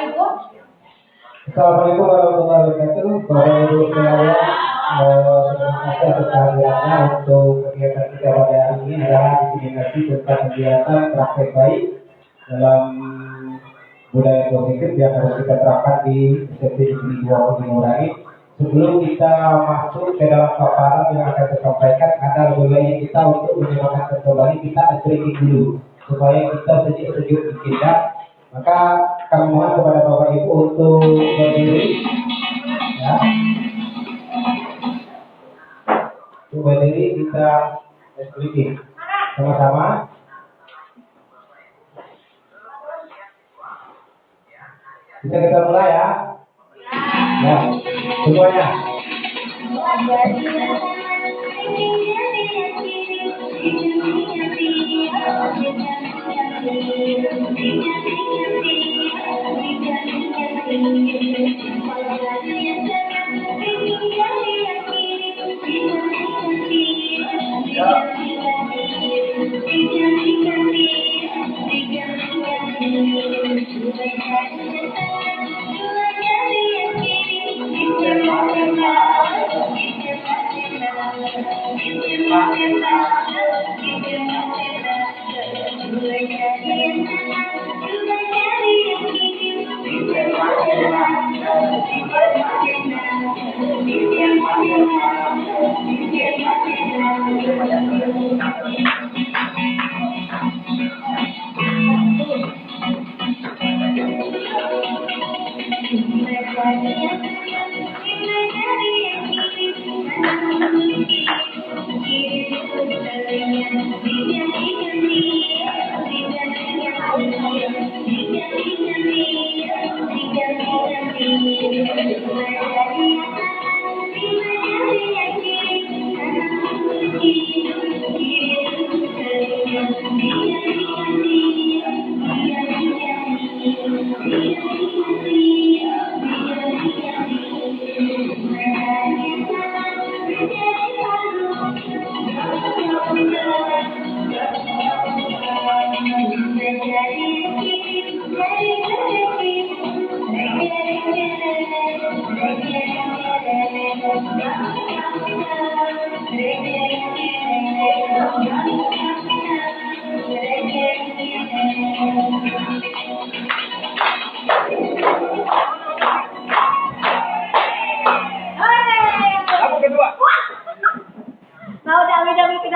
Assalamualaikum warahmatullahi wabarakatuh. Bapak Ibu sekalian, terima kasih atas kehadirannya untuk kegiatan kita pada hari ini adalah diseminasi tentang kegiatan praktek baik dalam budaya positif yang harus kita terapkan di SMP Negeri 2 Purworejo. Sebelum kita masuk ke dalam paparan yang akan saya sampaikan, ada lebih baik kita untuk menyemangatkan kembali kita stretching dulu supaya kita sejuk-sejuk dikit. Maka kami mohon kepada Bapak Ibu untuk berdiri, ya. Untuk berdiri kita stretching sama-sama. Bisa kita mulai ya. Ya, semuanya.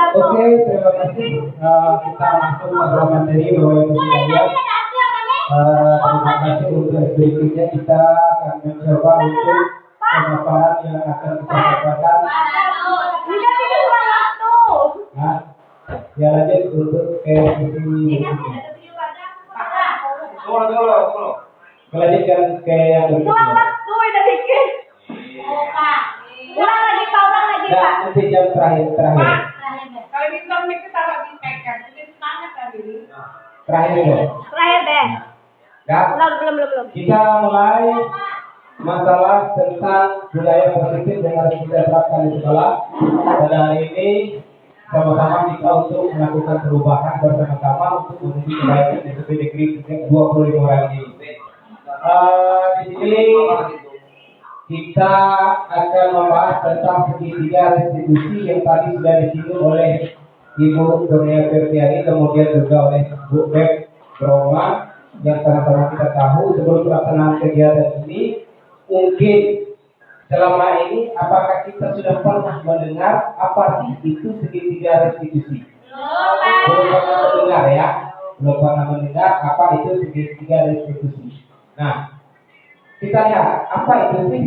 Oke, terima kasih. Kita masuk pada materi Bapak Ibu sekalian. Terima kasih untuk berikutnya kita akan mencoba untuk pemaparan yang akan kita sampaikan. Nah, ya lanjut untuk ke sesi berikutnya. Melanjutkan ke yang berikutnya. Dan nanti jam terakhir. Terakhir deh. Belum. Kita mulai masalah tentang budaya positif yang harus kita terapkan di sekolah. Pada hari ini sama-sama kita untuk melakukan perubahan bersama-sama untuk menuju kebaikan di SMP Negeri 25 orang ini. Di sini kita akan membahas tentang segitiga restitusi yang tadi sudah disinggung oleh Ibu Donia Fertiani, kemudian juga oleh Bu Beb Broma, yang sama-sama kita tahu. Sebelum pelaksanaan kegiatan ini, mungkin selama ini apakah kita sudah pernah mendengar apa sih itu segitiga restitusi? Belum pernah mendengar ya? Belum pernah mendengar apa itu segitiga restitusi. Nah, kita lihat apa itu sih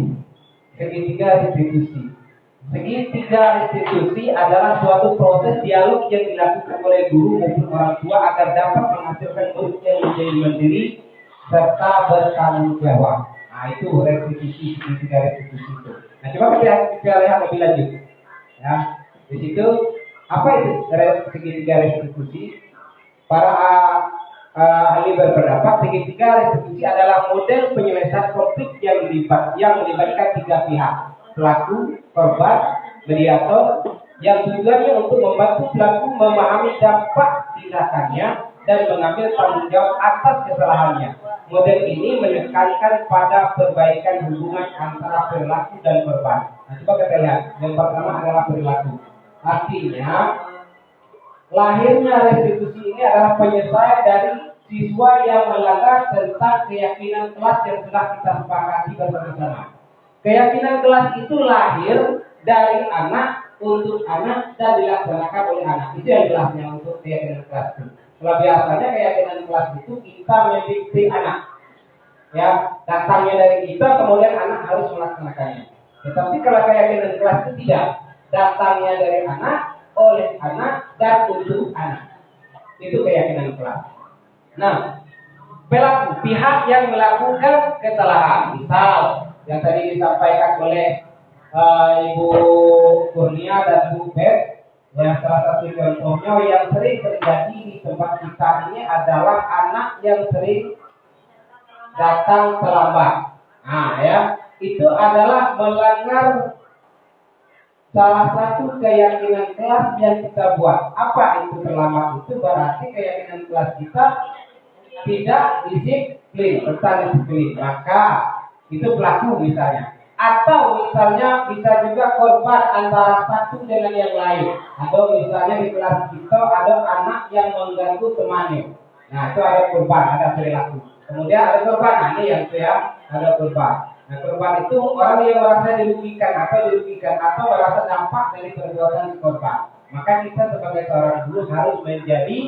segitiga restitusi. Segitiga restitusi adalah suatu proses dialog yang dilakukan oleh guru maupun orang tua agar dapat menghasilkan murid yang menjadi mandiri serta bertanggung jawab. Nah, itu restitusi, segitiga restitusi itu. Nah, coba kita lihat lebih lanjut. Ya, di situ apa itu segitiga restitusi? Para ahli berpendapat segitiga restitusi adalah model penyelesaian konflik yang melibatkan tiga pihak, pelaku, korban, mediator, yang tujuannya untuk membantu pelaku memahami dampak tindakannya dan mengambil tanggung jawab atas kesalahannya. model ini menekankan pada perbaikan hubungan antara perilaku dan korban. Nah, coba kita lihat. Yang pertama adalah perilaku. Artinya, lahirnya restitusi ini adalah penyelesaian dari siswa yang melanggar tentang keyakinan kelas yang telah kita sepakati bersama-sama. Keyakinan kelas itu lahir dari anak untuk anak dan dilaksanakan oleh anak. Itu yang jelasnya untuk keyakinan kelas itu. Kalau biasanya keyakinan kelas itu kita mendikte anak, ya datangnya dari kita, kemudian anak harus melaksanakannya. Tetapi kalau keyakinan kelas itu tidak, datangnya dari anak, oleh anak, dan untuk anak. Itu keyakinan kelas. Nah, pelaku pihak yang melakukan kesalahan, misal yang tadi disampaikan oleh Ibu Kurnia dan Bu Bet, yang salah satu contohnya yang sering terjadi di tempat kita ini adalah anak yang sering datang terlambat. Nah, ya, itu adalah melanggar salah satu keyakinan kelas yang kita buat. Apa itu terlambat? Itu berarti keyakinan kelas kita tidak disiplin, tentang disiplin. Maka itu pelaku misalnya. Atau misalnya bisa juga korban antara satu dengan yang lain. Atau misalnya di kelas kita ada anak yang mengganggu temannya. Nah, itu ada korban, ada perilaku. Kemudian ada korban, nah ini yang saya ada korban. Nah, korban itu orang yang merasa dirugikan atau merasa dampak dari perbuatan korban. Maka kita sebagai seorang guru harus menjadi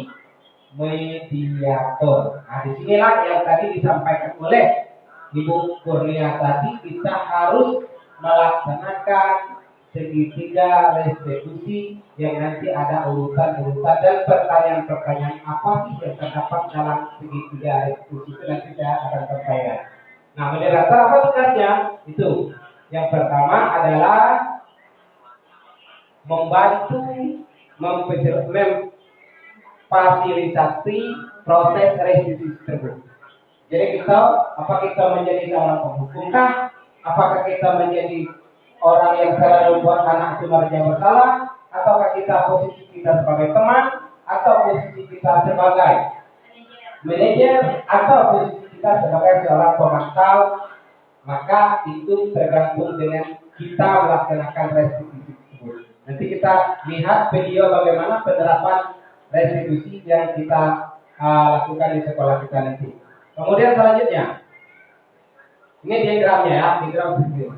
mediator. Nah, disinilah yang tadi disampaikan oleh Ibu Kurnia tadi, kita harus melaksanakan segitiga restitusi yang nanti ada urutan-urutan dan pertanyaan-pertanyaan apa sih yang terdapat dalam segitiga restitusi itu nanti saya akan sampaikan. Nah, moderator apa tugasnya? Itu. Yang pertama adalah membantu memfasilitasi proses restitusi tersebut. Jadi apa kita menjadi seorang penghukumkah? Apakah kita menjadi orang yang selalu buat anak itu merasa bersalah? Ataukah kita posisi kita sebagai teman? Atau posisi kita sebagai manajer? Atau posisi kita sebagai seorang pemantau? Maka itu tergantung dengan kita melaksanakan restitusi tersebut. Nanti kita lihat video bagaimana penerapan restitusi yang kita lakukan di sekolah kita nanti. Kemudian selanjutnya, ini diagramnya ya, diagram video.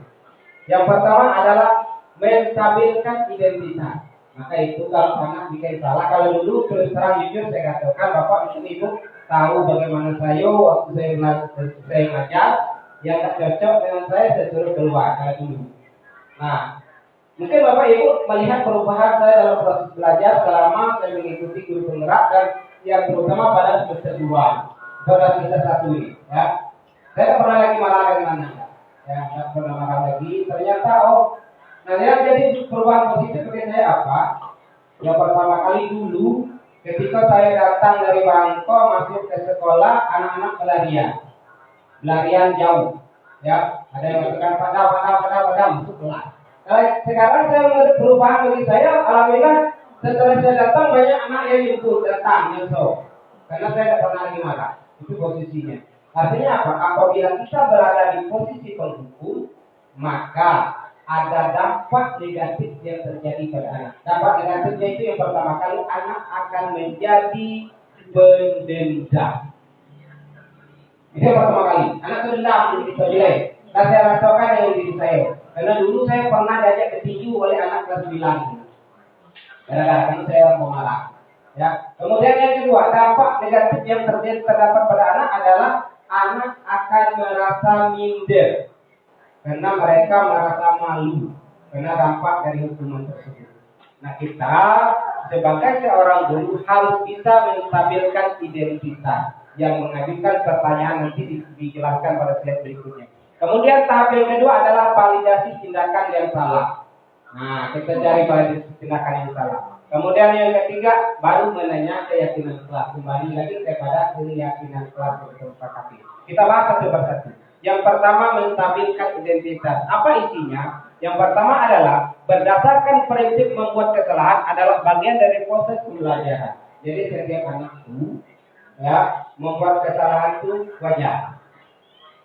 Yang pertama adalah menstabilkan identitas. Maka itu kalau anak bikin salah, kalau dulu terus terang jujur saya katakan Bapak Ibu tahu bagaimana saya waktu saya ngajar, yang tak cocok dengan saya suruh keluar kayak dulu. Nah, mungkin Bapak Ibu melihat perubahan saya dalam proses belajar selama saya mengikuti guru penggerak dan yang terutama pada semester 2. Pada semester 1 ini, ya. Saya tak pernah lagi marah dengan anak, ya, tak pernah marah lagi. Ternyata, nah yang jadi perubahan positif bagi saya apa? Yang pertama kali dulu, ketika saya datang dari Bangko masuk ke sekolah, anak-anak pelarian jauh, ya. Ada yang mengatakan padam masuk kelas. Sekarang saya melihat perubahan bagi saya, alhamdulillah setelah saya datang banyak anak yang jemput datang, karena saya tak pernah lagi marah. Itu posisinya. Artinya apa? Apabila kita berada di posisi penghukum, maka ada dampak negatif yang terjadi pada anak. Dampak negatifnya itu yang pertama kali anak akan menjadi pendendam. Itu yang pertama kali. Anak pendendam itu jelek. Dan saya rasakan yang diri saya. Karena dulu saya pernah diajak ketinju oleh anak kelas 9. Kadang-kadang saya mau marah. Ya. Kemudian yang kedua, dampak negatif yang terdapat pada anak adalah anak akan merasa minder karena mereka merasa malu karena dampak dari hukuman tersebut. Nah, kita sebagai seorang guru harus bisa menstabilkan identitas yang mengajukan pertanyaan nanti dijelaskan pada slide berikutnya. Kemudian tahap yang kedua adalah validasi tindakan yang salah. Nah, kita cari validasi tindakan yang salah. Kemudian yang ketiga baru menanya keyakinan kelas. Kembali lagi kepada keyakinan kelas yang kita sepakati. Kita bahas satu persatu. Yang pertama menstabilkan identitas. Apa isinya? Yang pertama adalah berdasarkan prinsip membuat kesalahan adalah bagian dari proses pembelajaran. Jadi setiap anak itu Ya, membuat kesalahan itu wajar.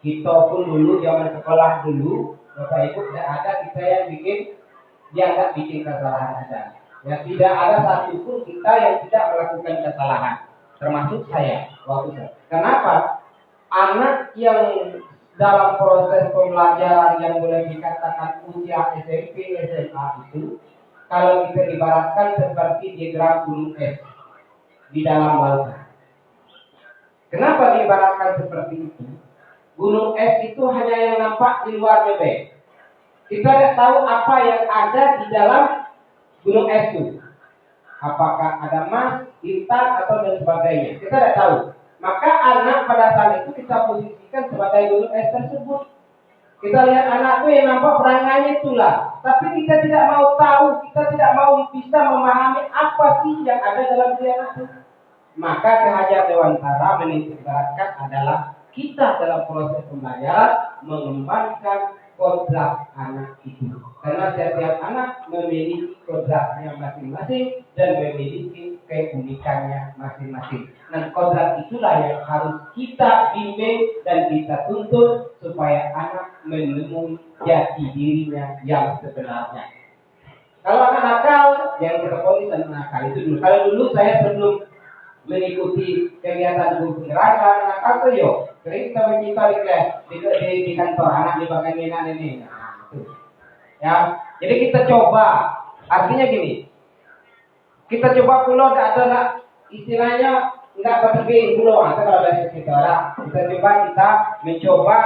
Kita pun dulu zaman sekolah dulu, Bapak Ibu, tidak ada kita yang nggak bikin kesalahan ada. Ya, tidak ada satupun kita yang tidak melakukan kesalahan, termasuk saya waktu itu. Kenapa? Anak yang dalam proses pembelajaran yang boleh dikatakan usia SMP, SMA itu, kalau kita ibaratkan seperti diagram gunung es di dalam lautan. Kenapa diibaratkan seperti itu? Gunung es itu hanya yang nampak di luar bebek. Kita tidak tahu apa yang ada di dalam gunung es itu. Apakah ada emas, bintang, atau dan sebagainya. Kita tidak tahu. Maka anak pada saat itu kita posisikan sebagai gunung es tersebut. Kita lihat anak itu yang nampak perangannya itulah. Tapi kita tidak mau tahu, kita tidak mau bisa memahami apa sih yang ada dalam diri anak itu. Maka Ki Dewantara menitikberatkan adalah kita dalam proses pembelajaran mengembangkan kodrat anak itu. Karena setiap anak memiliki kodratnya masing-masing dan memiliki keunikannya masing-masing. Dan kodrat itulah yang harus kita bimbing dan kita tuntut supaya anak menemui jati dirinya yang sebenarnya. Kalau anak nakal, yang kita ponis dan nakal itu dulu. Kalau dulu saya sebelum mengikuti kegiatan guru penggerak nakal tuh yo, jadi kita mencipta di kantor anak di bagian ini. Nah, itu. Ya, jadi kita coba. Artinya gini, kita coba pulau ada istilahnya nggak berpergi pulau atau kalau bahasa kita kita coba mencoba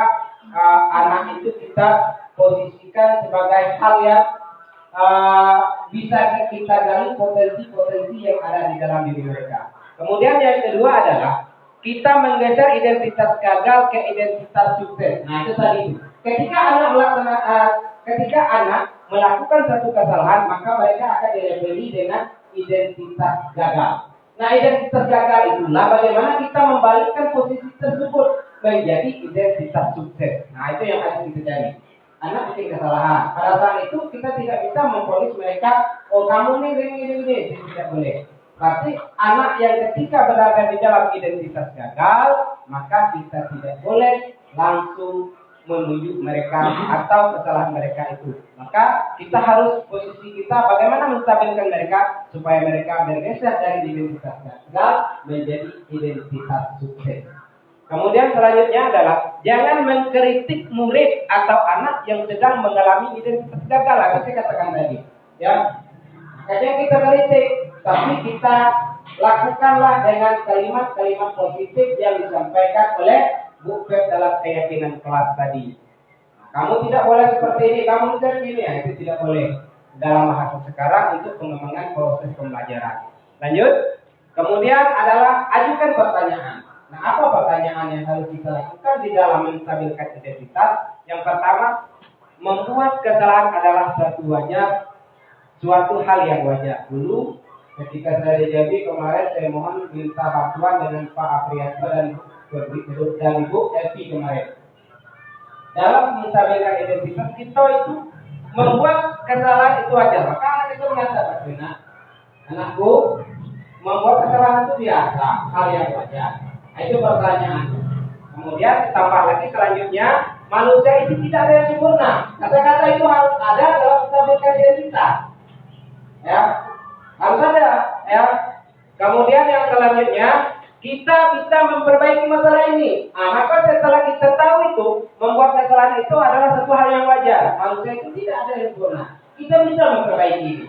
anak itu kita posisikan sebagai hal yang bisa kita gali potensi-potensi yang ada di dalam diri mereka. Kemudian yang kedua adalah kita menggeser identitas gagal ke identitas sukses. Nah itu tadi. Ketika anak melakukan satu kesalahan, maka mereka akan dilabeli dengan identitas gagal. Nah identitas gagal itulah bagaimana kita membalikkan posisi tersebut menjadi identitas sukses. Nah itu yang harus kita cari. Anak bikin kesalahan. Pada saat itu kita tidak bisa memponis mereka, oh kamu ini, tidak boleh. Berarti anak yang ketika berada di dalam identitas gagal, maka kita tidak boleh langsung menunjuk mereka atau kesalahan mereka itu. Maka kita harus posisi kita bagaimana menstabilkan mereka supaya mereka bergeser dari identitas gagal menjadi identitas sukses. Kemudian selanjutnya adalah jangan mengkritik murid atau anak yang sedang mengalami identitas gagal. Saya katakan tadi, ya. Kadang kita kritik, tapi kita lakukanlah dengan kalimat-kalimat positif yang disampaikan oleh Bu Pep dalam keyakinan kelas tadi. Kamu tidak boleh seperti ini, kamu tidak begini, ya, itu tidak boleh dalam bahasa sekarang untuk pengembangan proses pembelajaran. Lanjut. Kemudian adalah ajukan pertanyaan. Nah, apa pertanyaan yang harus kita lakukan di dalam menstabilkan identitas? Yang pertama, membuat kesalahan adalah suatu hal yang wajar. Dulu ketika saya di Jambi kemarin, saya mohon minta bantuan dengan Pak Aprianto dan Ibu Evi kemarin. Dalam menstabilkan identitas kita itu membuat kesalahan itu wajar. Maka anak itu mengatakan, anakku, membuat kesalahan itu biasa, hal yang wajar. Nah, itu pertanyaan. Kemudian tambah lagi selanjutnya, manusia itu tidak ada yang sempurna. Kata-kata itu harus ada dalam menstabilkan identitas. Ya, harus ada. Ya. Kemudian yang selanjutnya, kita bisa memperbaiki masalah ini. Nah, maka setelah kita tahu itu, membuat kesalahan itu adalah satu hal yang wajar. Manusia itu tidak ada yang sempurna. Kita bisa memperbaiki ini.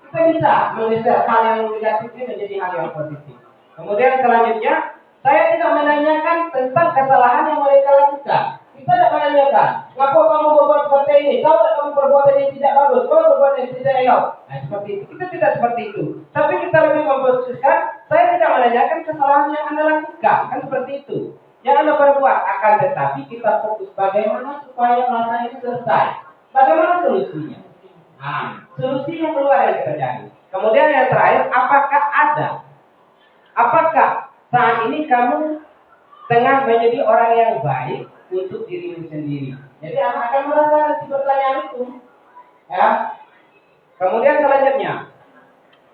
Kita bisa menggeser hal yang negatif ini menjadi hal yang positif. Kemudian selanjutnya, saya tidak menanyakan tentang kesalahan yang mereka lakukan. Kita tidak menanyakan, kenapa kamu berbuat seperti ini? Tahu tak kamu perbuatan ini tidak bagus? Kamu berbuat ini tidak elok? Nah, seperti itu. Kita tidak seperti itu. Tapi kita lebih memposisikan, saya tidak menanyakan kesalahan yang Anda lakukan. Kan seperti itu. Yang Anda perbuat akan tetapi kita fokus bagaimana supaya masalah itu selesai. Bagaimana solusinya? Nah, solusi yang keluar yang kita cari. Kemudian yang terakhir, apakah saat ini kamu tengah menjadi orang yang baik untuk dirimu sendiri? Jadi anak akan merasa di pertanyaan itu. Ya. Kemudian selanjutnya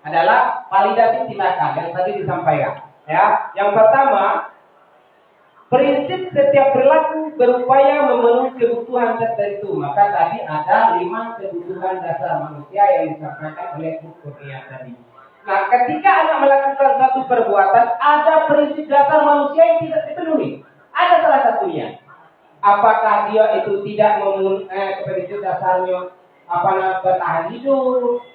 adalah validasi tindakan yang tadi disampaikan. Ya, yang pertama, prinsip setiap perilaku berupaya memenuhi kebutuhan tertentu. Maka tadi ada 5 kebutuhan dasar manusia yang disampaikan oleh Bu Kurnia tadi. Nah, ketika anak melakukan satu perbuatan, ada prinsip dasar manusia yang tidak dipenuhi. Ada salah satunya. Apakah dia itu tidak memenuhi prinsip dasarnya bertahan hidup,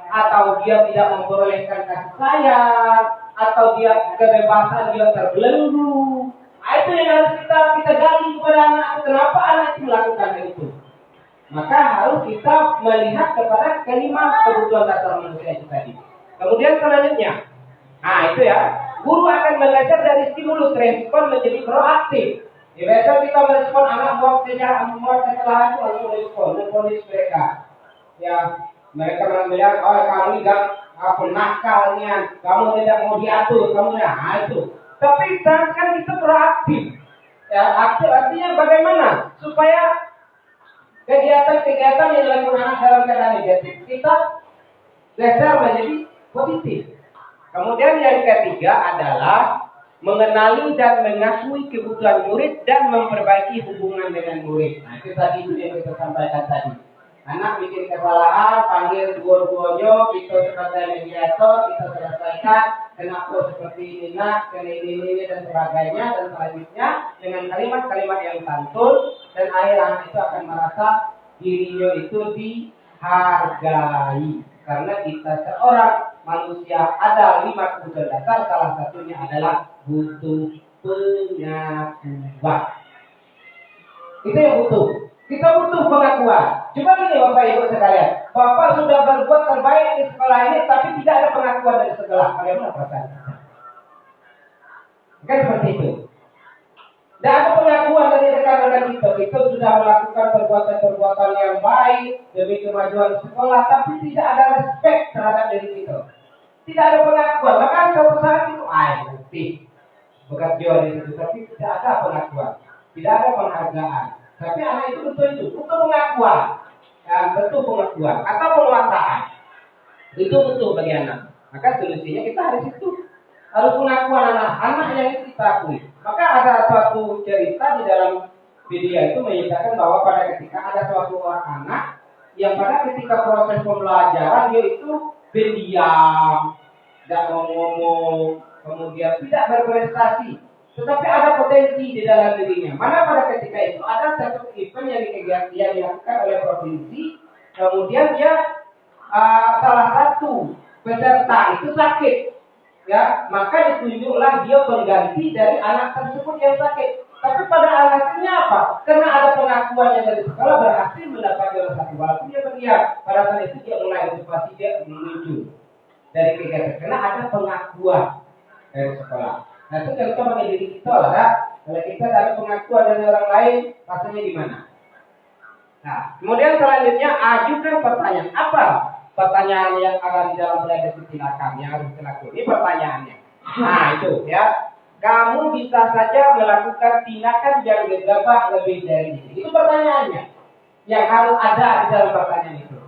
atau dia tidak memperolehkan kasih sayang, atau dia kebebasan dia terbelenggu. Itu yang harus kita gali kepada anak. Kenapa anak itu melakukan itu? Maka harus kita melihat kepada kelima kebutuhan dasar manusia itu tadi. Kemudian selanjutnya, itu ya, guru akan belajar dari stimulus respon menjadi proaktif. Biasa kita merespon anak buat kesalahan itu lalu merespon mereka. Ya, mereka bilang, oh kamu tidak nakalnya, kamu tidak mau diatur, kamu itu. Tapi kan kita proaktif. Ya, aktif artinya bagaimana supaya kegiatan-kegiatan yang dilakukan anak dalam keadaan negatif kita geser menjadi positif. Kemudian yang ketiga adalah mengenali dan mengakui kebutuhan murid dan memperbaiki hubungan dengan murid. Nah, itu tadi yang kita sampaikan tadi. Anak bikin kesalahan, panggil dua-duanya, kita sebagai mediator, kita selesaikan, kenapa seperti ini, nak, ini, dan sebagainya, dan selanjutnya dengan kalimat-kalimat yang santun, dan akhir anak itu akan merasa dirinya itu dihargai. Karena kita seorang manusia ada 5 kebutuhan dasar, salah satunya adalah butuh pengakuan. Itu yang butuh. Kita butuh pengakuan. Coba gini Bapak Ibu sekalian, Bapak sudah berbuat terbaik di sekolah ini, tapi tidak ada pengakuan dari sekolah. Bagaimana perasaan? Kan seperti itu. Tidak ada pengakuan dari rekan-rekan kita. Kita sudah melakukan perbuatan-perbuatan yang baik demi kemajuan sekolah, tapi tidak ada respect terhadap diri kita. Tidak ada pengakuan. Maka suatu saat itu nanti bekerja di situ, tapi tidak ada pengakuan, tidak ada penghargaan. Tapi anak itu butuh pengakuan, betul pengakuan atau penguasaan. Itu betul bagi anak. Maka solusinya kita harus pengakuan anak yang kita akui. Maka ada suatu cerita di dalam video itu menceritakan bahwa pada ketika ada suatu orang anak yang pada ketika proses pembelajaran dia itu pendiam, tidak ngomong, kemudian tidak berprestasi. Tetapi ada potensi di dalam dirinya. Mana pada ketika itu ada satu event yang dilakukan oleh provinsi, kemudian dia salah satu peserta itu sakit, ya maka ditunjuklah dia pengganti dari anak tersebut yang sakit. Tapi pada akhirnya apa? Karena ada pengakuan yang dari sekolah berhasil mendapat juara 1, walaupun dia berdiam. Pada saat itu dia mulai motivasi dia menuju dari kegiatan. Karena ada pengakuan dari sekolah. Nah itu kalau kita pakai diri kita lah, kalau kita ada pengakuan dari orang lain, rasanya gimana? Nah, kemudian selanjutnya ajukan pertanyaan. Apa pertanyaan yang ada di dalam pelajaran silakan yang harus dilakukan? Ini pertanyaannya. Nah itu ya, kamu bisa saja melakukan tindakan yang gegabah lebih dari ini. Itu pertanyaannya. Yang harus ada di dalam pertanyaan itu.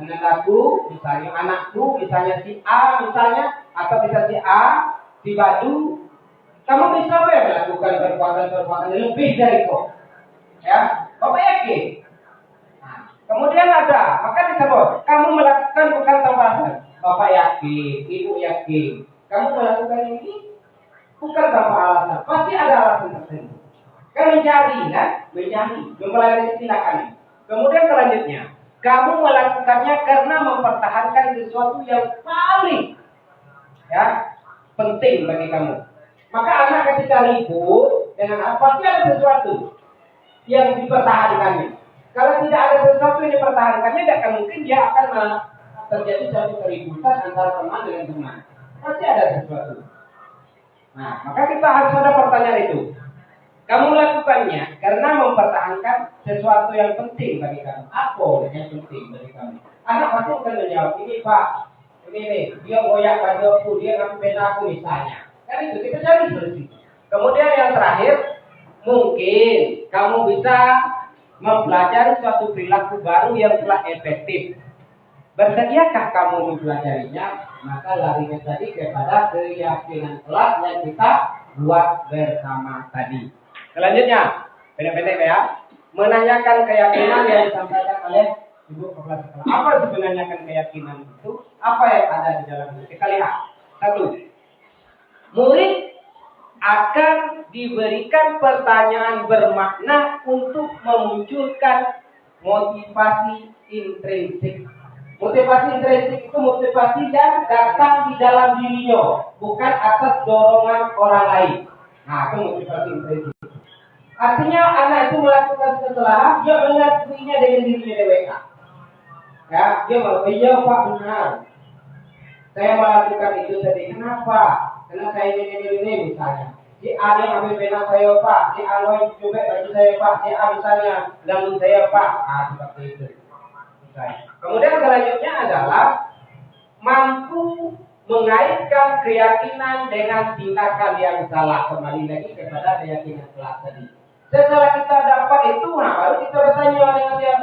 Anakku, misalnya anakku, misalnya si A, misalnya atau bisa si A, si Badu. Kamu bisa melakukan perbuatan-perbuatan lebih dari itu, ya? Bapak yakin? Nah, kemudian ada, maka disebut kamu melakukan bukan tambahan. Bapak yakin, ibu yakin, kamu melakukan ini bukan tanpa alasan. Pasti ada alasan tertentu. Kan mencari, mempelajari tindakan. Kemudian selanjutnya, kamu melakukannya karena mempertahankan sesuatu yang paling, penting bagi kamu. Maka anak ketika libur dengan apa pasti ada sesuatu yang dipertahankannya. Kalau tidak ada sesuatu yang dipertahankannya, tidak akan mungkin dia akan terjadi suatu keributan antara teman dengan teman. Pasti ada sesuatu. Nah, maka kita harus ada pertanyaan itu. Kamu melakukannya karena mempertahankan sesuatu yang penting bagi kamu. Apa yang penting bagi kamu? Anak pasti akan menjawab, ini Pak, ini dia goyak bajuku, dia ngambil pena aku misalnya. Kan itu kita cari solusi. Kemudian yang terakhir, mungkin kamu bisa mempelajari suatu perilaku baru yang telah efektif. Bersediakah kamu mempelajarinya? Maka larinya tadi kepada keyakinan kelas yang kita buat bersama tadi. Selanjutnya, pendek-pendek ya, menanyakan keyakinan yang disampaikan oleh Ibu Kepala Sekolah. Apa sebenarnya keyakinan itu? Apa yang ada di dalamnya? Kita lihat. Satu, murid akan diberikan pertanyaan bermakna untuk memunculkan motivasi intrinsik. Motivasi intrinsik itu motivasi yang datang di dalam dirinya, bukan atas dorongan orang lain. Nah, itu motivasi intrinsik. Artinya anak itu melakukan kesalahan, dia mengakuinya dengan dirinya DWK. Ya, dia mau, iya Pak benar. Saya melakukan itu tadi. Kenapa? Karena saya ini misalnya. Si A yang ambil pena saya Pak, si A yang cubek baju saya Pak, si A misalnya ganggu saya Pak. Ah, seperti itu. Kemudian selanjutnya adalah mampu mengaitkan keyakinan dengan tindakan yang salah. Kembali lagi kepada keyakinan kelas tadi. Setelah kita dapat itu, baru kita bertanya dengan dia.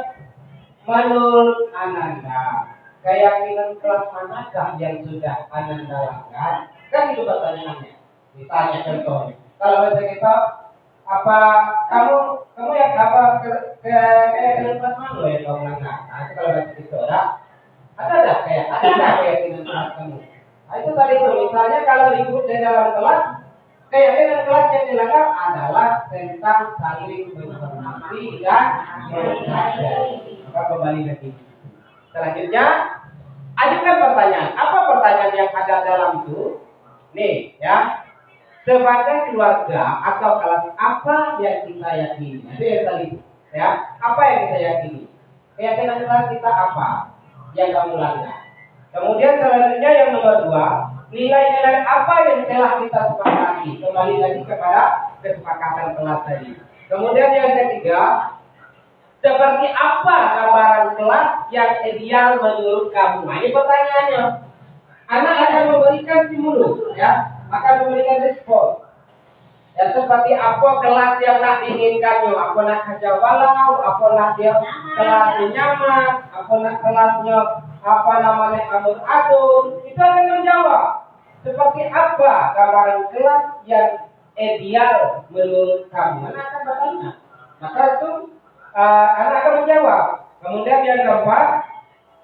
Menurut Ananda, keyakinan kelas manakah yang sudah Ananda lakukan? Kan itu pertanyaannya. Ditanya contohnya. Kalau misalnya kita apa kamu yang apa keyakinan kelas mana yang kamu lakukan? Nah, itu kalau itu ada keyakinan kelas kamu. Nah, itu tadi itu misalnya kalau ikut di dalam kelas, keyakinan kelas yang dilakukan adalah tentang saling menghormati dan menghargai. Maka kembali lagi. Selanjutnya, ajukan pertanyaan. Apa pertanyaan yang ada dalam itu? Nih, ya. Sebagai keluarga atau kelas apa yang kita yakini? Itu yang tadi, ya. Apa yang kita yakini? Keyakinan kelas kita apa yang kamu lakukan? Kemudian selanjutnya yang nomor 2, nilai-nilai apa yang telah kita sepakati? Kembali lagi kepada kesepakatan kelas tadi. Kemudian yang ketiga, seperti apa gambaran kelas yang ideal menurut kamu? Nah, ini pertanyaannya. Anak akan memberikan stimulus, ya, akan memberikan respon. Ya, seperti apa kelas yang nak diinginkannya? Apa nak kerja walau? Apa nak dia kelasnya nyaman? Apa nak kelasnya apa namanya adun? Itu akan menjawab. Seperti apa gambaran kelas yang ideal menurut kamu? Anak akan bertanya. Maka itu anak akan menjawab. Kemudian yang keempat,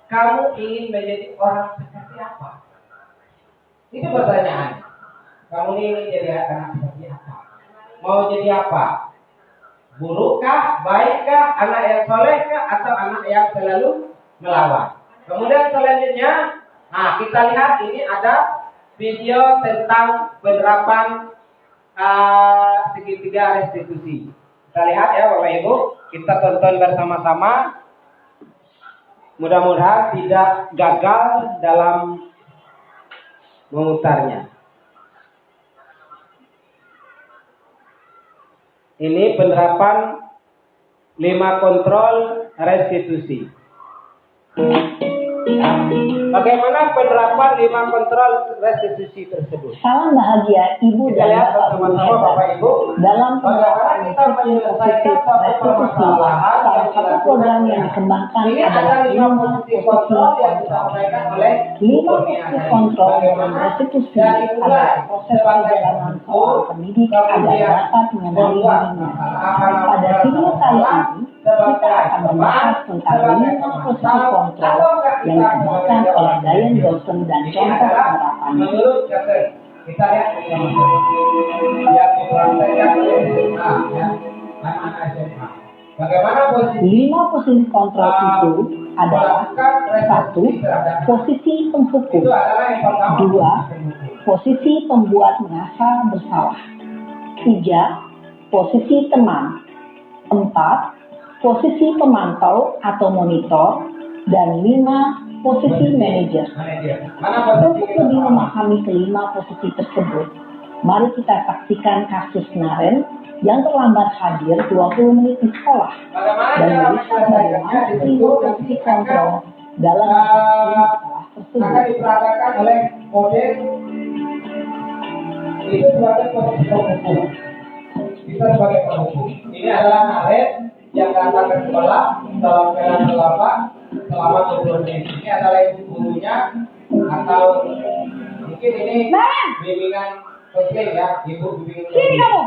kamu ingin menjadi orang seperti apa? Itu pertanyaan. Kamu ingin jadi anak seperti apa? Mau jadi apa? Burukkah, baikkah, anak yang solehkah, atau anak yang selalu melawan? Kemudian selanjutnya, kita lihat ini ada video tentang penerapan segitiga restitusi. Kita lihat ya Bapak Ibu, kita tonton bersama-sama. Mudah-mudahan tidak gagal dalam memutarnya. Ini penerapan 5 kontrol restitusi. Bagaimana penerapan 5 kontrol restitusi tersebut? Salam bahagia Ibu dan Bapak Ibu dalam penerapan sistem positif restitusi. Salah satu program yang dikembangkan adalah 5 posisi kontrol dan restitusi adalah proses perjalanan seorang pendidik agar dapat mengenali dirinya. Pada video kali ini, kita akan membahas tentang 5 posisi kontrol yang dikembangkan oleh Diane Dawson dan contoh penerapannya. Menurut kita lihat yang dipraktekkan oleh SMA, ya, anak-anak SMA. Bagaimana posisi? 5 posisi kontrol itu adalah 1. Posisi penghukum. 2. Posisi pembuat merasa bersalah. 3. Posisi teman. 4. Posisi pemantau atau monitor. Dan 5. Posisi manajer. Untuk lebih memahami kelima posisi tersebut, mari kita saksikan kasus Naren yang terlambat hadir 20 menit di sekolah dan melihat bagaimana kelima posisi kontrol dalam sekolah tersebut. Akan diperagakan oleh kode itu sebagai posisi penghukum. Bisa sebagai penghukum. Ini adalah Naren yang datang ke sekolah dalam keadaan terlambat. selama 20 menit. Ini adalah ibu gurunya atau mungkin ini bimbingan konseling ya, ibu bimbingan. Sini kamu.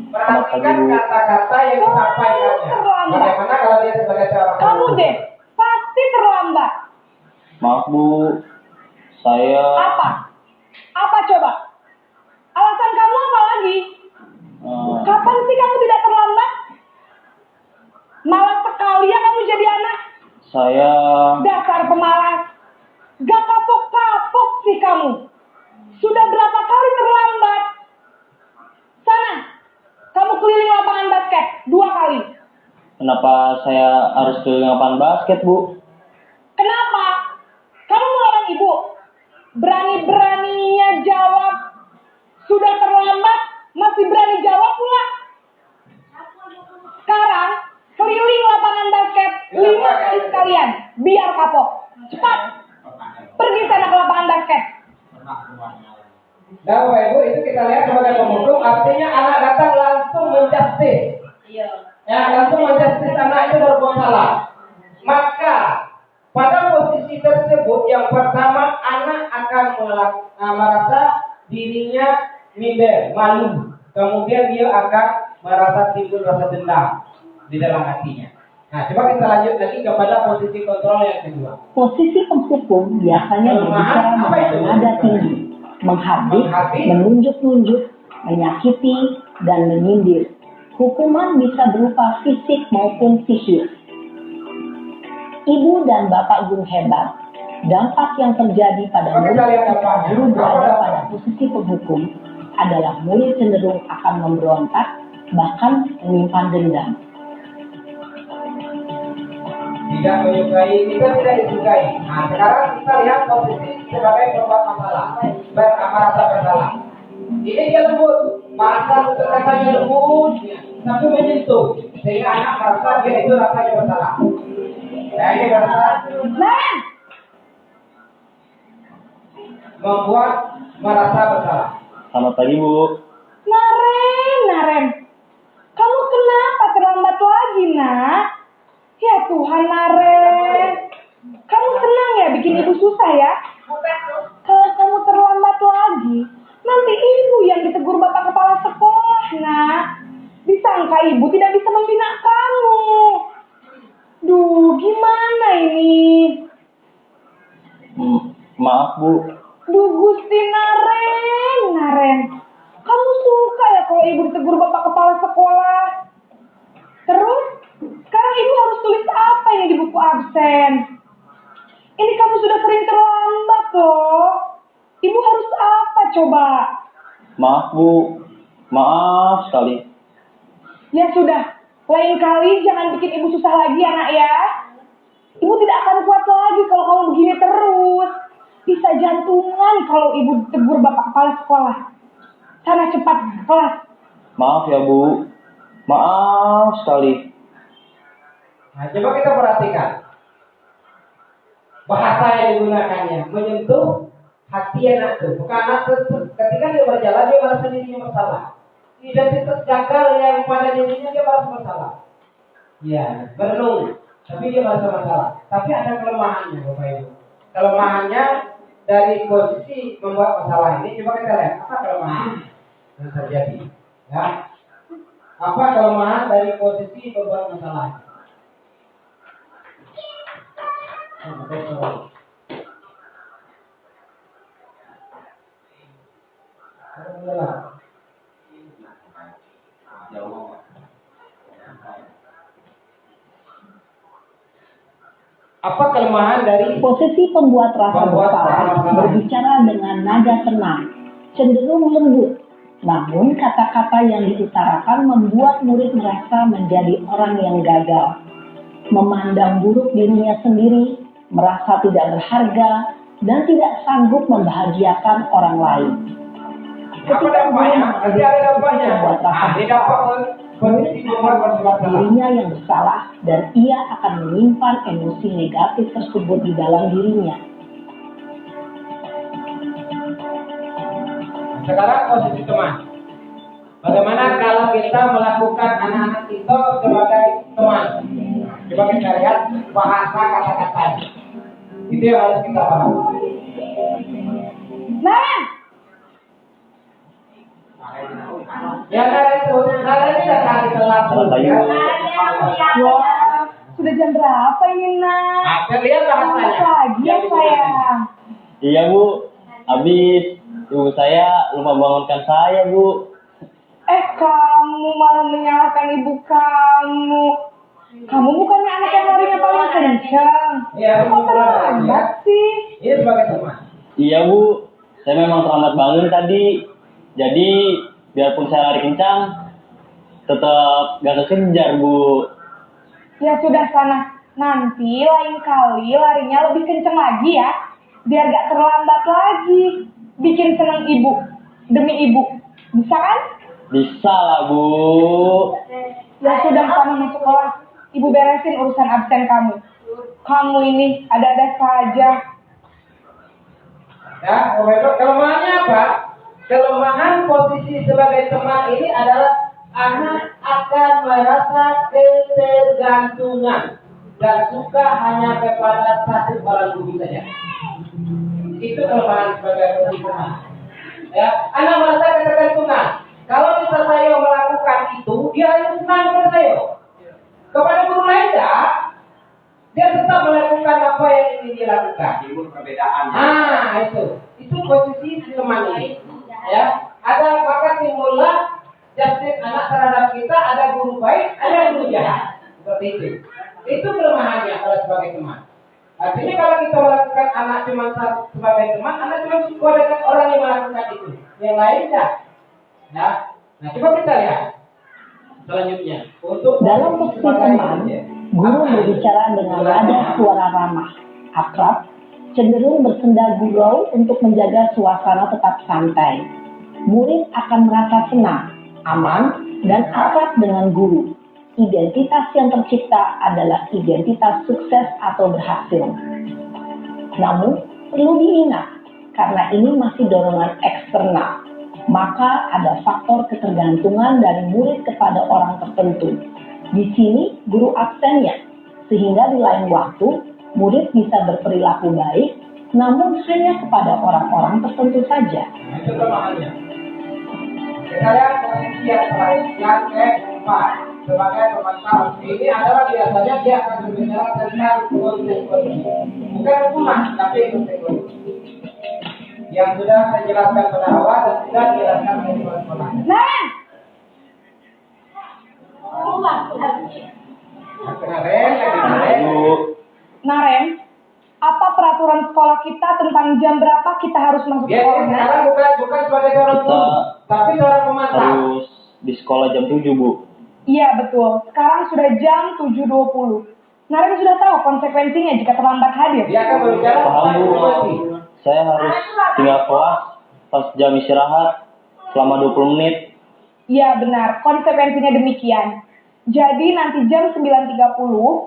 Perhatikan kata-kata yang disampaikannya. Bagaimana kalau dia sebagai seorang Kamu deh, pasti terlambat. Maaf Bu, saya... Apa? Apa coba? Alasan kamu apa lagi? Kapan sih kamu tidak terlambat? Malas sekali ya kamu jadi anak. Saya... Dasar pemalas. Gak kapok-kapok sih kamu. Sudah berapa kali terlambat? Sana, kamu keliling lapangan basket 2 kali. Kenapa saya harus keliling lapangan basket, Bu? Kenapa? Kamu melawan ibu. Berani-beraninya jawab. Sudah terlambat, masih berani jawab pula. Sekarang, keliling lapangan basket 5 kali sekalian. Biar kapok. Cepat. Pergi sana ke lapangan basket. Nah, Bapak Ibu, itu kita lihat sebagai pemukul, artinya anak datang langsung menjustis. Iya. Ya, langsung menjustis anak itu berbuat salah. Maka, pada posisi tersebut, yang pertama, anak akan merasa dirinya minder, malu. Kemudian dia akan merasa timbul rasa dendam di dalam hatinya. Nah, coba kita lanjut lagi kepada posisi kontrol yang kedua. Posisi penghukum biasanya berbicara dengan nada tinggi, menghardik, menunjuk-nunjuk, menyakiti, dan menyindir. Hukuman bisa berupa fisik maupun psikis. Ibu dan bapak guru hebat. Dampak yang terjadi pada murid ketika guru berada pada posisi penghukum adalah murid cenderung akan memberontak, bahkan menyimpan dendam. Tidak menyukai, kita tidak disukai. Nah, sekarang kita lihat posisi sebagai pembuat masalah, merasa bersalah. Ini dia lembut, bahasa katanya lembut, tapi menyentuh, sehingga anak merasa dia itu rasanya bersalah. Nah, ini berasa membuat merasa bersalah. Selamat pagi, Bu. Naren, kamu kenapa terlambat lagi, nak? Ya Tuhan, Naren. Kamu senang ya bikin ibu susah ya? Kalau kamu terlambat lagi, nanti ibu yang ditegur bapak kepala sekolah, nak. Disangka ibu tidak bisa membina kamu. Duh, gimana ini? Maaf, Bu. Duh, Gusti Naren. Kamu suka ya kalau ibu ditegur bapak kepala sekolah? Terus, sekarang ibu harus tulis apa ini di buku absen? Ini kamu sudah sering terlambat loh. Ibu harus apa coba? Maaf, Bu. Maaf sekali. Ya sudah, lain kali jangan bikin ibu susah lagi ya nak ya. Ibu tidak akan kuat lagi kalau kamu begini terus. Bisa jantungan kalau ibu tegur bapak kepala sekolah. Sana cepat kelas. Maaf ya, Bu. Maaf sekali. Nah, coba kita perhatikan. Bahasa yang digunakannya menyentuh hati anak itu. Bukan anak itu ketika dia berjalan dia merasa dirinya bersalah. Identitas gagal yang pada dirinya dia merasa bersalah. Ya, berenung. Tapi dia merasa bersalah. Tapi ada kelemahannya, Bapak Ibu. Kelemahannya dari posisi membuat masalah ini, coba kita lihat apa kelemahan yang terjadi. Ya, apa kelemahan dari posisi membuat masalah? Apa kelemahan dari posisi pembuat rasa bersalah berbicara dengan nada tenang, cenderung lembut. Namun kata-kata yang diutarakan membuat murid merasa menjadi orang yang gagal, memandang buruk dirinya sendiri, merasa tidak berharga, dan tidak sanggup membahagiakan orang lain. Ketika membuat rasa dirinya yang bersalah dan ia akan menyimpan emosi negatif tersebut di dalam dirinya. Sekarang posisi teman. Bagaimana kalau kita melakukan anak-anak kita sebagai teman? Coba kita lihat bahasa kata-kata. Itu yang harus kita paham. Naren! Ya Naren ini datang di telat terus ya. Wah, sudah jam berapa ini, Nak? Nah, lihat bahasanya. Selamat pagi ya, sayang. Iya Bu, habis ibu saya lupa bangunkan saya Bu. Kamu malah menyalahkan ibu kamu. Kamu bukannya anak yang larinya paling kencang. Iya, Kok terlambat sih? Ini sebagai teman. Iya Bu, saya memang terlambat bangun tadi. Jadi biarpun saya lari kencang, tetap gak kekejar Bu. Ya sudah sana. Nanti lain kali larinya lebih kencang lagi ya. Biar gak terlambat lagi. Bikin senang ibu. Demi ibu. Bisa kan? Bisa lah Bu. Ya sudah, kamu masuk kelas. Ibu beresin urusan absen kamu. Kamu ini ada-ada saja. Ya, kelemahannya apa? Kelemahan posisi sebagai teman ini adalah anak akan merasa ketergantungan dan suka hanya kepada satu orang guru saja. Itu kelemahan sebagai posisi teman. Ya, anak merasa ketergantungan. Kalau bisa saya melakukan itu, dia harus senang kepada saya. Kepada guru lain tidak, dia tetap melakukan apa yang ingin dia lakukan. Timbul perbedaan. Itu posisi teman ini. Ya, ada maka timbullah justice anak terhadap kita, ada guru baik, ada guru jahat. Seperti itu. Itu kelemahannya kalau sebagai teman. Artinya kalau kita melakukan anak cuma sebagai teman, anak cuma suka dengan orang yang melakukan itu. Yang lain tidak. Ya. Nah, coba kita lihat selanjutnya. Untuk dalam posisi teman, guru berbicara dengan nada suara ramah, akrab, cenderung bersenda gurau untuk menjaga suasana tetap santai. Murid akan merasa senang, aman, dan akrab dengan guru. Identitas yang tercipta adalah identitas sukses atau berhasil. Namun, perlu diingat, karena ini masih dorongan eksternal, maka ada faktor ketergantungan dari murid kepada orang tertentu. Di sini, guru absennya, sehingga di lain waktu, murid bisa berperilaku baik, namun hanya kepada orang-orang tertentu saja. Itu kelemahannya. Kita lihat posisi yang terakhir, yang keempat, sebagai pemantau. Ini adalah biasanya dia akan berbicara tentang konsekuensi, bukan hukuman, tapi konsekuensi. Yang sudah saya jelaskan pada awal dan sudah dijelaskan oleh teman-teman. Naren! Naren, apa peraturan sekolah kita tentang jam berapa kita harus masuk Ya, sekolah? sekarang bukan sebagai seorang guru, tapi seorang pemantau. Harus di sekolah jam 7 Bu. Iya betul, sekarang sudah jam 7.20. Naren sudah tahu konsekuensinya jika terlambat hadir. Dia akan berbicara Paham tentang Bu. konsekuensi. Saya harus tinggal kelas pas jam istirahat selama 20 menit. Iya benar, konsekuensinya demikian. Jadi nanti jam 9.30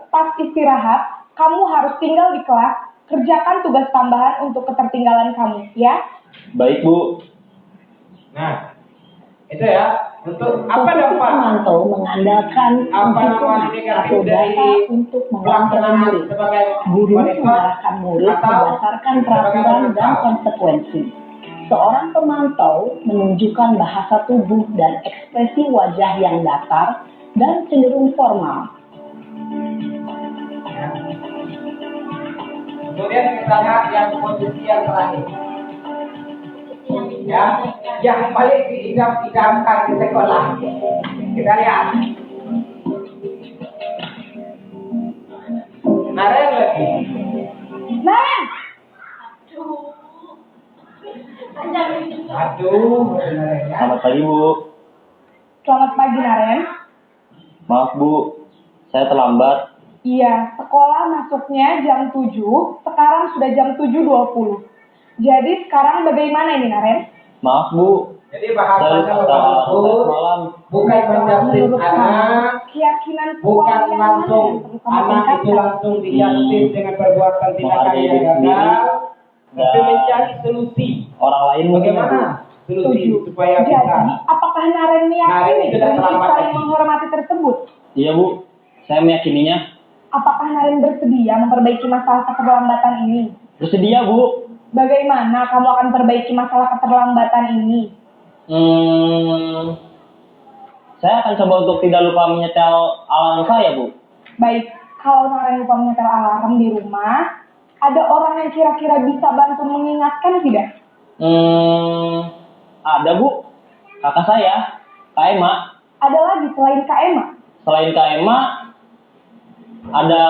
pas istirahat, kamu harus tinggal di kelas, kerjakan tugas tambahan untuk ketertinggalan kamu, ya? Baik Bu. Nah, itu ya. Untuk apa Posisi dampak? pemantau mengandalkan penghitungan atau data untuk mengontrol murid. Guru mengarahkan murid berdasarkan peraturan dan konsekuensi. Seorang pemantau menunjukkan bahasa tubuh dan ekspresi wajah yang datar dan cenderung formal. Kemudian kita lihat yang posisi yang terakhir. Ya, yang paling diidam-idamkan di sekolah. Kita lihat. Naren lagi. Naren! Aduh, Naren ya. Selamat pagi Bu. Selamat pagi Naren. Maaf Bu, saya terlambat. Iya, sekolah masuknya jam 7, sekarang sudah jam 7.20. Jadi sekarang bagaimana ini Naren? Maaf Bu. Jadi Saya bahasanya lupa bagus, malam. bukan menjustis Menurut kamu, anak, keyakinan bukan kuat yang langsung mana yang perlu kamu anak itu tingkatkan? langsung dijustis dengan perbuatan tindakan Menghargai yang diri sendiri. gagal, tapi Dan mencari solusi. orang lain mungkin. Bagaimana solusi Setuju. supaya Jadi, bisa? apakah Naren Naren meyakini sudah prinsip terlambat saling lagi. menghormati tersebut? Iya Bu, saya meyakininya. Naren bersedia memperbaiki masalah keterlambatan ini? Bersedia, Bu. Bagaimana kamu akan perbaiki masalah keterlambatan ini? Saya akan coba untuk tidak lupa menyetel alarm saya, Bu. Baik, kalau Naren lupa menyetel alarm di rumah, ada orang yang kira-kira bisa bantu mengingatkan tidak? Ada, Bu. Kakak saya, Kak Emma. Ada lagi selain Kak Emma? Selain Kak Emma, ada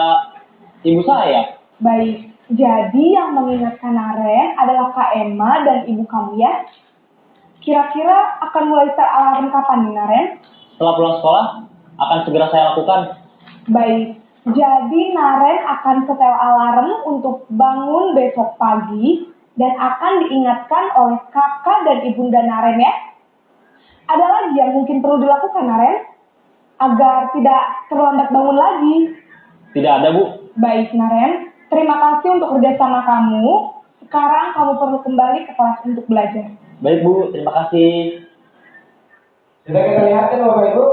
ibu saya. Baik, jadi yang mengingatkan Naren adalah Kak Emma dan ibu kamu ya? Kira-kira akan mulai setel alarm kapan nih Naren? Setelah pulang sekolah, akan segera saya lakukan. Baik, jadi Naren akan setel alarm untuk bangun besok pagi dan akan diingatkan oleh kakak dan ibunda Naren ya? Ada lagi yang mungkin perlu dilakukan Naren? Agar tidak terlambat bangun lagi. Tidak ada, Bu. Baik Naren, terima kasih untuk kerjasama kamu. Sekarang kamu perlu kembali ke kelas untuk belajar. Baik, Bu. Terima kasih. Sudah kita lihat kan Bapak Ibu,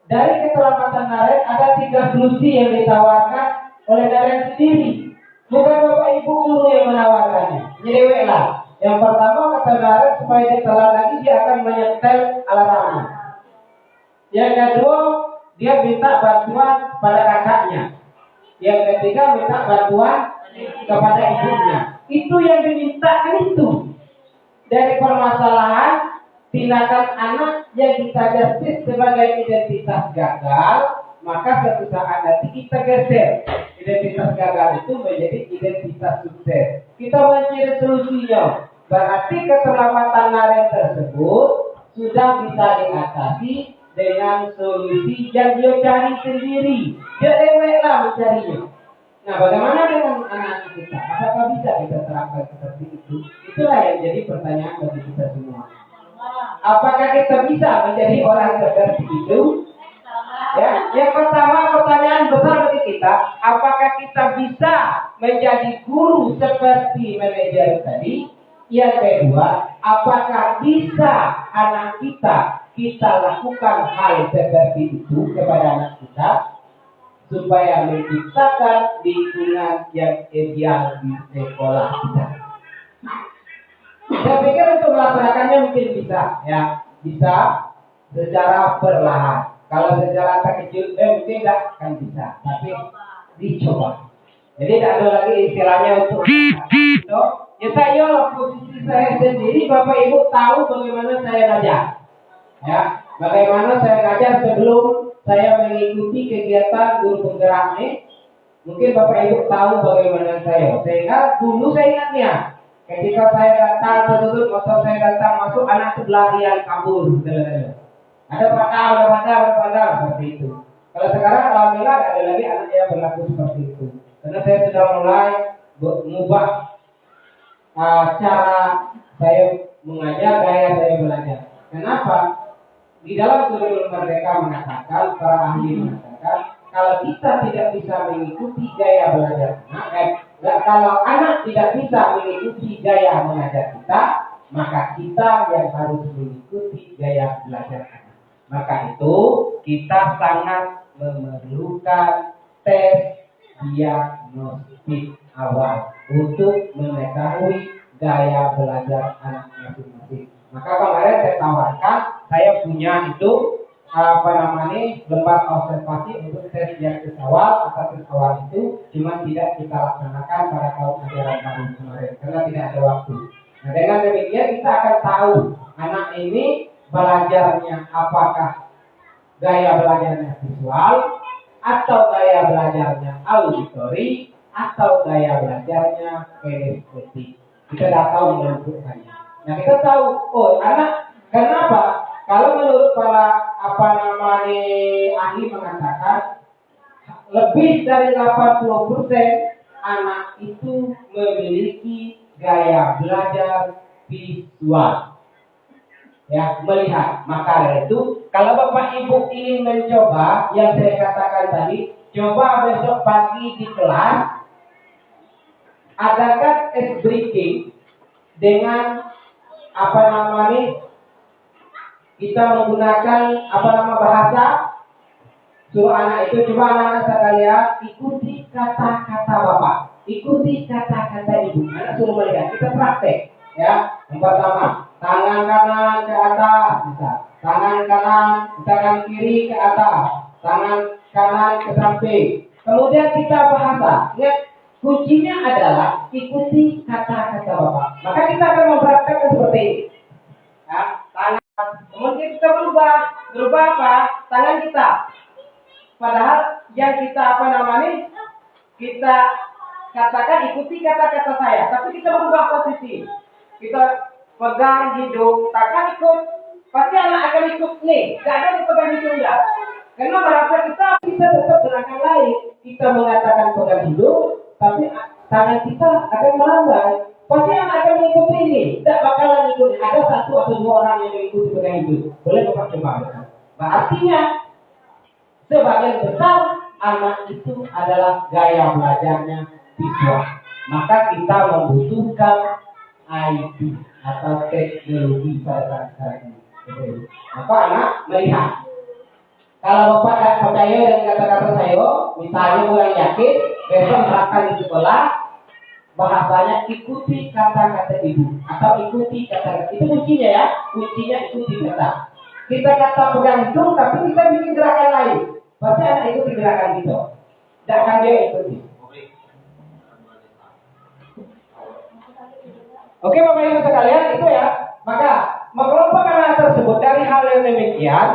dari keselamatan Naren ada 3 solusi yang ditawarkan oleh Naren sendiri. Bukan Bapak Ibu guru yang menawarkannya. Nyeleweklah. Yang pertama kata Naren supaya dia telat lagi dia akan menyetel alarmnya. Yang kedua dia minta bantuan pada kakaknya. Yang ketiga minta bantuan kepada ibunya. Itu yang dimintakan itu. Dari permasalahan tindakan anak yang kita justice sebagai identitas gagal, maka suatu saat nanti kita geser identitas gagal itu menjadi identitas sukses. Kita mencari solusinya. Berarti keterlambatan Naren tersebut sudah bisa diatasi dengan solusi yang dia cari sendiri. Dia lewatlah mencarinya. Nah, bagaimana dengan anak kita? Apakah bisa kita terapkan seperti itu? Itulah yang jadi pertanyaan bagi kita semua. Apakah kita bisa menjadi orang seperti itu? Ya, yang pertama pertanyaan besar bagi kita, apakah kita bisa menjadi guru seperti manajer tadi? Yang kedua, apakah bisa anak kita lakukan hal seperti itu kepada anak kita supaya menciptakan lingkungan yang ideal di sekolah kita? Saya pikir untuk melaksanakannya mungkin bisa, ya, bisa secara perlahan. Kalau secara terkejut, mungkin tidak akan bisa, tapi dicoba. Jadi tidak ada lagi istilahnya untuk ya saya posisi saya sendiri, Bapak Ibu tahu bagaimana saya ngajar, ya, bagaimana saya ngajar sebelum saya mengikuti kegiatan guru penggerak ini. Mungkin Bapak Ibu tahu bagaimana saya, sehingga dulu saya ingatnya. Ketika saya datang tertutup motor saya datang masuk anak berlarian kabur. Ada padahal seperti itu. Kalau sekarang alhamdulillah ada lagi anak yang berlaku seperti itu. Karena saya sudah mulai mengubah cara saya mengajar, gaya saya belajar. Kenapa? Di dalam kurikulum mereka mengatakan, para ahli mengatakan, kalau kita tidak bisa mengikuti gaya belajar anak, kalau anak tidak bisa mengikuti gaya mengajar kita, maka kita yang harus mengikuti gaya belajar anak. Maka itu kita sangat memerlukan tes diagnostik awal untuk mengetahui gaya belajar anak masing-masing. Maka kemarin saya tawarkan, saya punya itu lembar observasi untuk tes diagnostik awal. Atau tes awal itu cuma tidak kita laksanakan pada tahun ajaran baru kemarin karena tidak ada waktu. Nah, dengan demikian kita akan tahu anak ini belajarnya apakah gaya belajarnya visual atau gaya belajarnya auditori atau gaya belajarnya kinestetik. Kita tidak tahu menentukannya. Nah, kita tahu, oh anak, kenapa? Kalau menurut para ahli mengatakan lebih dari 80% anak itu memiliki gaya belajar visual. Ya, melihat. Maka dari itu, kalau Bapak Ibu ingin mencoba yang saya katakan tadi, coba besok pagi di kelas adakan ice breaking dengan kita menggunakan bahasa suruh anak itu, coba anak-anak sekalian ikuti kata-kata Bapak, ikuti kata-kata Ibu. Anak suruh melihat, kita praktek ya. Yang pertama, tangan kanan ke atas, bisa. Tangan kiri ke atas, tangan kanan ke samping. Kemudian kita bahasa. Lihat, kuncinya adalah ikuti kata-kata Bapak. Maka kita akan mempraktekkan seperti ini. Ya, tangan. Kemudian kita berubah apa? Tangan kita. Padahal yang kita kita katakan ikuti kata-kata saya, tapi kita berubah posisi. Kita pegang hidung, takkan ikut. Pasti anak akan ikut nih. Tidak ada yang pegang hidungnya. Karena merasa kita tetap gerakan lain. Kita mengatakan pegang hidung, tapi tangan kita akan melambai. Pasti anak akan mengikuti ini. Tidak bakalan ikut. Ada satu atau dua orang yang mengikuti pegang hidung. Boleh Bapak coba. Artinya sebagian besar anak itu adalah gaya belajarnya visual. Maka kita membutuhkan IT atau teknologi pada saat ini. Maka anak melihat. Kalau Bapak tidak percaya dengan kata-kata saya, misalnya kurang yakin, besok akan di sekolah, bahasanya ikuti kata-kata Ibu atau ikuti kata-kata. Itu kuncinya ya, kuncinya ikuti kata. Kita kata pegang hidung, tapi kita bikin gerakan lain. Pasti anak ikuti gerakan itu. Tidak akan dia ikuti. Oke Bapak Ibu sekalian, itu ya. Maka mengelompokkan anak tersebut dari hal yang demikian,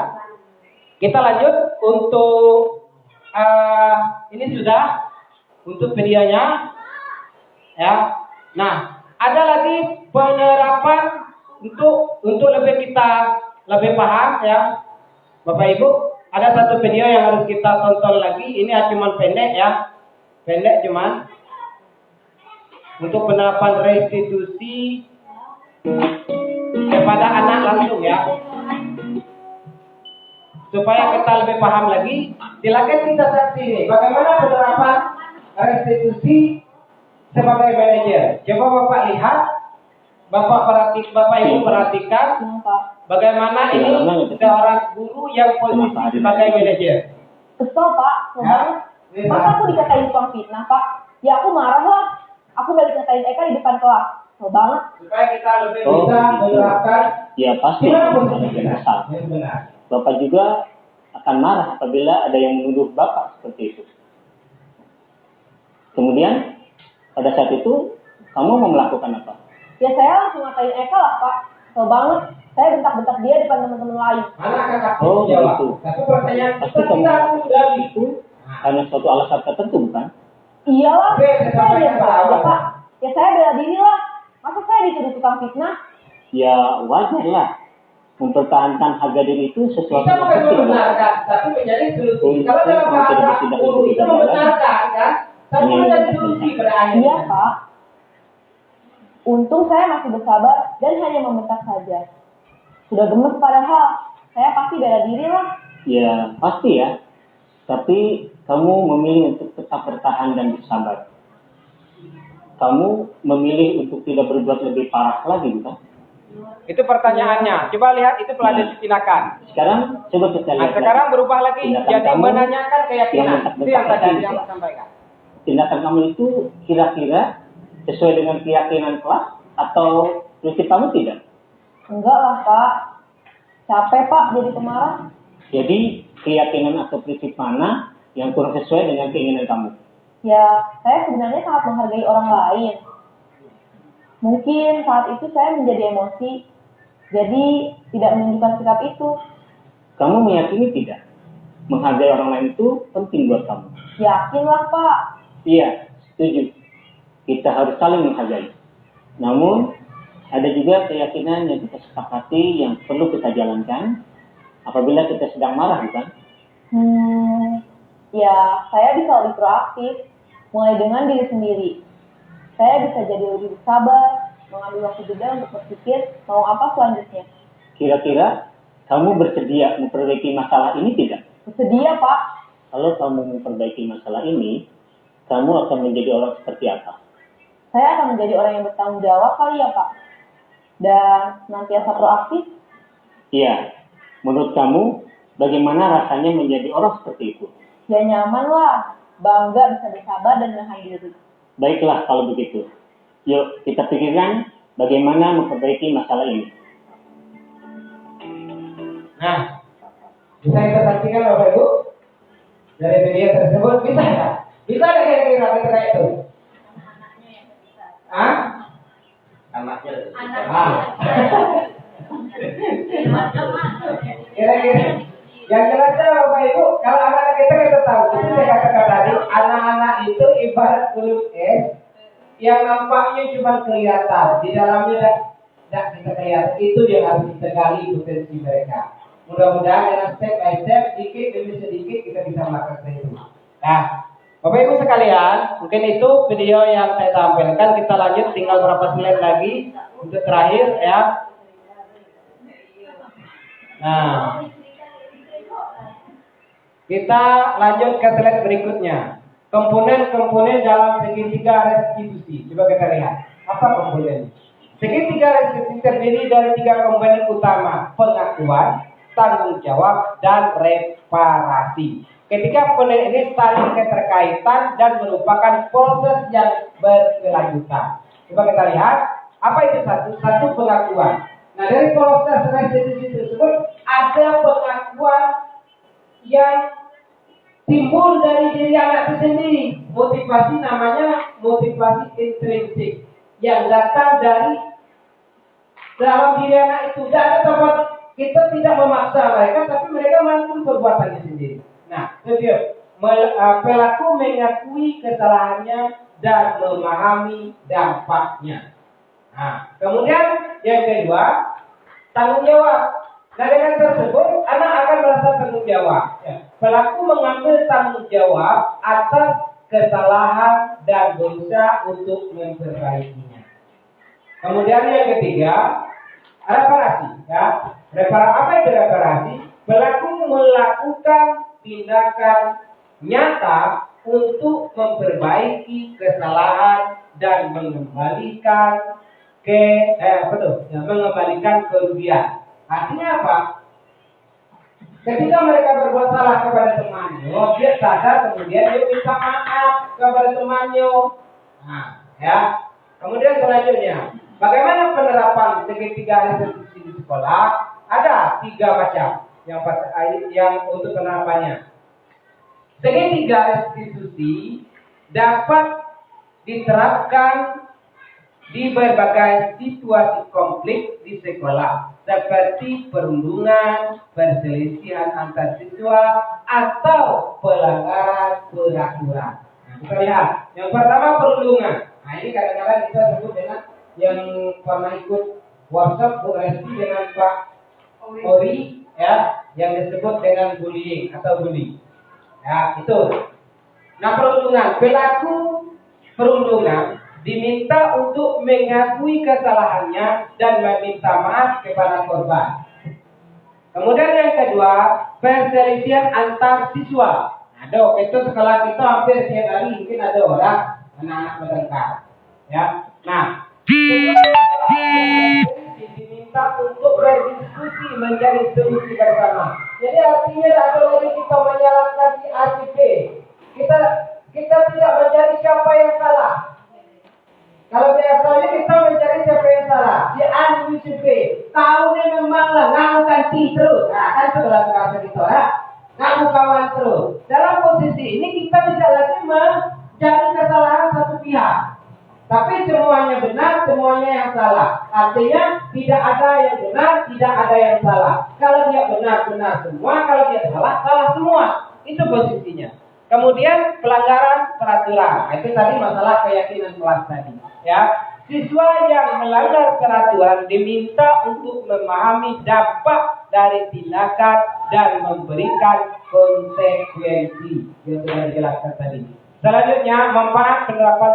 kita lanjut untuk ini sudah untuk videonya, ya. Nah, ada lagi penerapan untuk kita lebih paham, ya, Bapak Ibu. Ada satu video yang harus kita tonton lagi. Ini cuma pendek, ya, pendek cuman. Untuk penerapan restitusi kepada anak langsung ya. Supaya kita lebih paham lagi, silakan kita saksi ini. Bagaimana penerapan restitusi sebagai manajer? Coba Bapak lihat, Bapak Ibu perhatikan bagaimana ini seorang guru yang posisi sebagai manajer. Kesel Pak, masa aku dikatain tukang fitnah Pak? Ya aku marah lah. Aku udah dikatain Eka di depan kelas. Kesel banget. Supaya kita lebih bisa menerapkan. Ya pasti. Benar. Bapak juga akan marah apabila ada yang menuduh Bapak seperti itu. Kemudian pada saat itu kamu mau melakukan apa? Ya saya langsung ngatain Eka lah Pak. Kesel banget. Saya bentak-bentak dia depan teman-teman lain. Anak akan kasih jawab. Gitu. Tapi pertanyaan Pasti kamu sudah itu karena suatu alasan tertentu bukan? Iyalah, Oke, saya diam aja Pak. Ya saya bela diri lah. Masa saya dituduh tukang fitnah? Ya wajar lah. Mempertahankan harga diri itu sesuatu kita yang bukan penting. membenarkan, tapi menjadi solusi. Kalau dalam bahasa guru itu membenarkan kan, tapi menjadi solusi pada akhirnya. Iya Pak. Untung saya masih bersabar dan hanya membentak saja. Sudah gemes padahal. Saya pasti bela diri lah. Ya pasti ya. Tapi kamu memilih untuk tetap bertahan dan bersabar. Kamu memilih untuk tidak berbuat lebih parah lagi bukan? Itu pertanyaannya. Coba lihat itu pelajaran tindakan. Sekarang coba kita lihat. Nah, sekarang berubah lagi tindakan jadi kamu menanyakan keyakinan. Itu yang tadi itu. yang saya sampaikan. Tindakan kamu itu kira-kira sesuai dengan keyakinan kelas atau prinsip kamu tidak? Enggak lah Pak. Capek Pak jadi pemarah. Jadi keyakinan atau prinsip mana yang kurang sesuai dengan keinginan kamu? Ya, saya sebenarnya sangat menghargai orang lain. Mungkin saat itu saya menjadi emosi, jadi tidak menunjukkan sikap itu. Kamu meyakini tidak? Menghargai orang lain itu penting buat kamu. Yakinlah Pak. Iya, setuju. Kita harus saling menghargai. Namun, ada juga keyakinan yang kita sepakati yang perlu kita jalankan apabila kita sedang marah, bukan? Ya, saya bisa lebih proaktif, mulai dengan diri sendiri. Saya bisa jadi lebih bersabar, mengambil waktu jeda untuk berpikir mau apa selanjutnya. Kira-kira kamu bersedia memperbaiki masalah ini tidak? Bersedia, Pak. Kalau kamu memperbaiki masalah ini, kamu akan menjadi orang seperti apa? Saya akan menjadi orang yang bertanggung jawab kali ya, Pak. Dan senantiasa proaktif. Iya. Menurut kamu, Bagaimana rasanya menjadi orang seperti itu? Ya nyaman lah, bangga bisa bersabar dan menahan diri. Baiklah kalau begitu. Yuk kita pikirkan bagaimana memperbaiki masalah ini. Nah, bisa kita saksikan Bapak Ibu dari video tersebut, bisa nggak? Bisa nggak kira-kira ketika itu? Hah? Anaknya. Kira-kira. Yang jelasnya Bapak Ibu, kalau anak-anak kita tahu, itu saya katakan tadi, anak-anak itu ibarat kulit es yang nampaknya cuma kelihatan, di dalamnya tidak kita kelihatan. Itu yang harus kita gali potensi mereka. Mudah-mudahan dengan step by step, sedikit demi sedikit kita bisa melakukan itu. Nah, Bapak Ibu sekalian, mungkin itu video yang saya tampilkan. Kita lanjut, tinggal berapa slide lagi untuk terakhir ya. Nah, kita lanjut ke slide berikutnya. Komponen-komponen dalam segitiga restitusi. Coba kita lihat. Apa komponen? Segitiga restitusi terdiri dari 3 komponen utama: pengakuan, tanggung jawab, dan reparasi. Ketiga komponen ini saling keterkaitan dan merupakan proses yang berkelanjutan. Coba kita lihat. Apa itu satu pengakuan. Nah, dari proses restitusi tersebut ada pengakuan yang timbul dari diri anak itu sendiri. Motivasi namanya motivasi intrinsik yang datang dari dalam diri anak itu. Dan tempat kita tidak memaksa mereka, tapi mereka mengakui perbuatannya sendiri. Nah, itu pelaku mengakui kesalahannya dan memahami dampaknya. Nah, kemudian yang kedua, tanggung jawab. Nah, dengan tersebut anak akan merasa tanggung jawab. Ya. Pelaku mengambil tanggung jawab atas kesalahan dan dosa untuk memperbaikinya. Kemudian yang ketiga, reparasi. Ya. Apa itu reparasi? Pelaku melakukan tindakan nyata untuk memperbaiki kesalahan dan mengembalikan mengembalikan kerugian. Artinya apa? Ketika mereka berbuat salah kepada temannya, dia sadar, kemudian dia minta maaf kepada temannya. Nah, ya. Kemudian selanjutnya, bagaimana penerapan segitiga restitusi di sekolah? Ada 3 macam yang untuk penerapannya. Segitiga restitusi dapat diterapkan di berbagai situasi konflik di sekolah, seperti perundungan, perselisihan antar siswa, atau pelanggaran peraturan. Nah, kita lihat. Yang pertama, perundungan. Nah, ini kadang-kadang kita sebut dengan yang pernah ikut workshop Bu Resti dengan Pak Ori, ya, yang disebut dengan bullying atau bully. Ya, itu. Nah, perundungan. Pelaku perundungan diminta untuk mengakui kesalahannya dan meminta maaf kepada korban. Kemudian yang kedua, perselisihan antar siswa. Nah, dok, itu sekolah kita hampir setiap hari mungkin ada orang anak-anak bertengkar. Ya, nah, diminta untuk berdiskusi menjadi solusi bersama. Jadi artinya ada lagi kita menyalahkan si A si B. Kita tidak mencari siapa yang salah. Kalau biasanya kita mencari siapa yang salah, si A si B. Tahu dia memang lah ngaku ganti terus. Nah, kan itu dalam bahasa kita ya. Ngaku kawan terus. Dalam posisi ini kita tidak lagi mencari kesalahan satu pihak. Tapi semuanya benar, semuanya yang salah. Artinya tidak ada yang benar, tidak ada yang salah. Kalau dia benar, benar semua. Kalau dia salah, salah semua. Itu posisinya. Kemudian pelanggaran peraturan. Itu tadi masalah keyakinan kelas tadi. Ya, siswa yang melanggar peraturan diminta untuk memahami dampak dari tindakan dan memberikan konsekuensi yang sudah dijelaskan tadi. Selanjutnya, manfaat penerapan.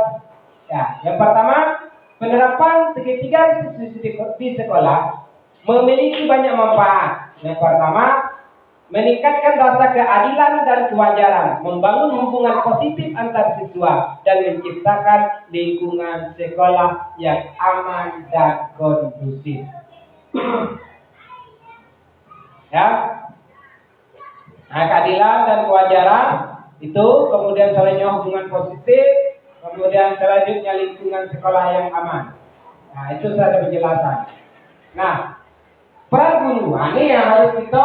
Ya, yang pertama, penerapan segitiga di sekolah memiliki banyak manfaat. Yang pertama, meningkatkan rasa keadilan dan kewajaran, membangun hubungan positif antar siswa, dan menciptakan lingkungan sekolah yang aman dan kondusif. Ya, Nah, keadilan dan kewajaran itu, kemudian selanjutnya hubungan positif, kemudian selanjutnya lingkungan sekolah yang aman. Nah, itu sudah ada penjelasan. Nah, peran guru, nah, ini yang harus kita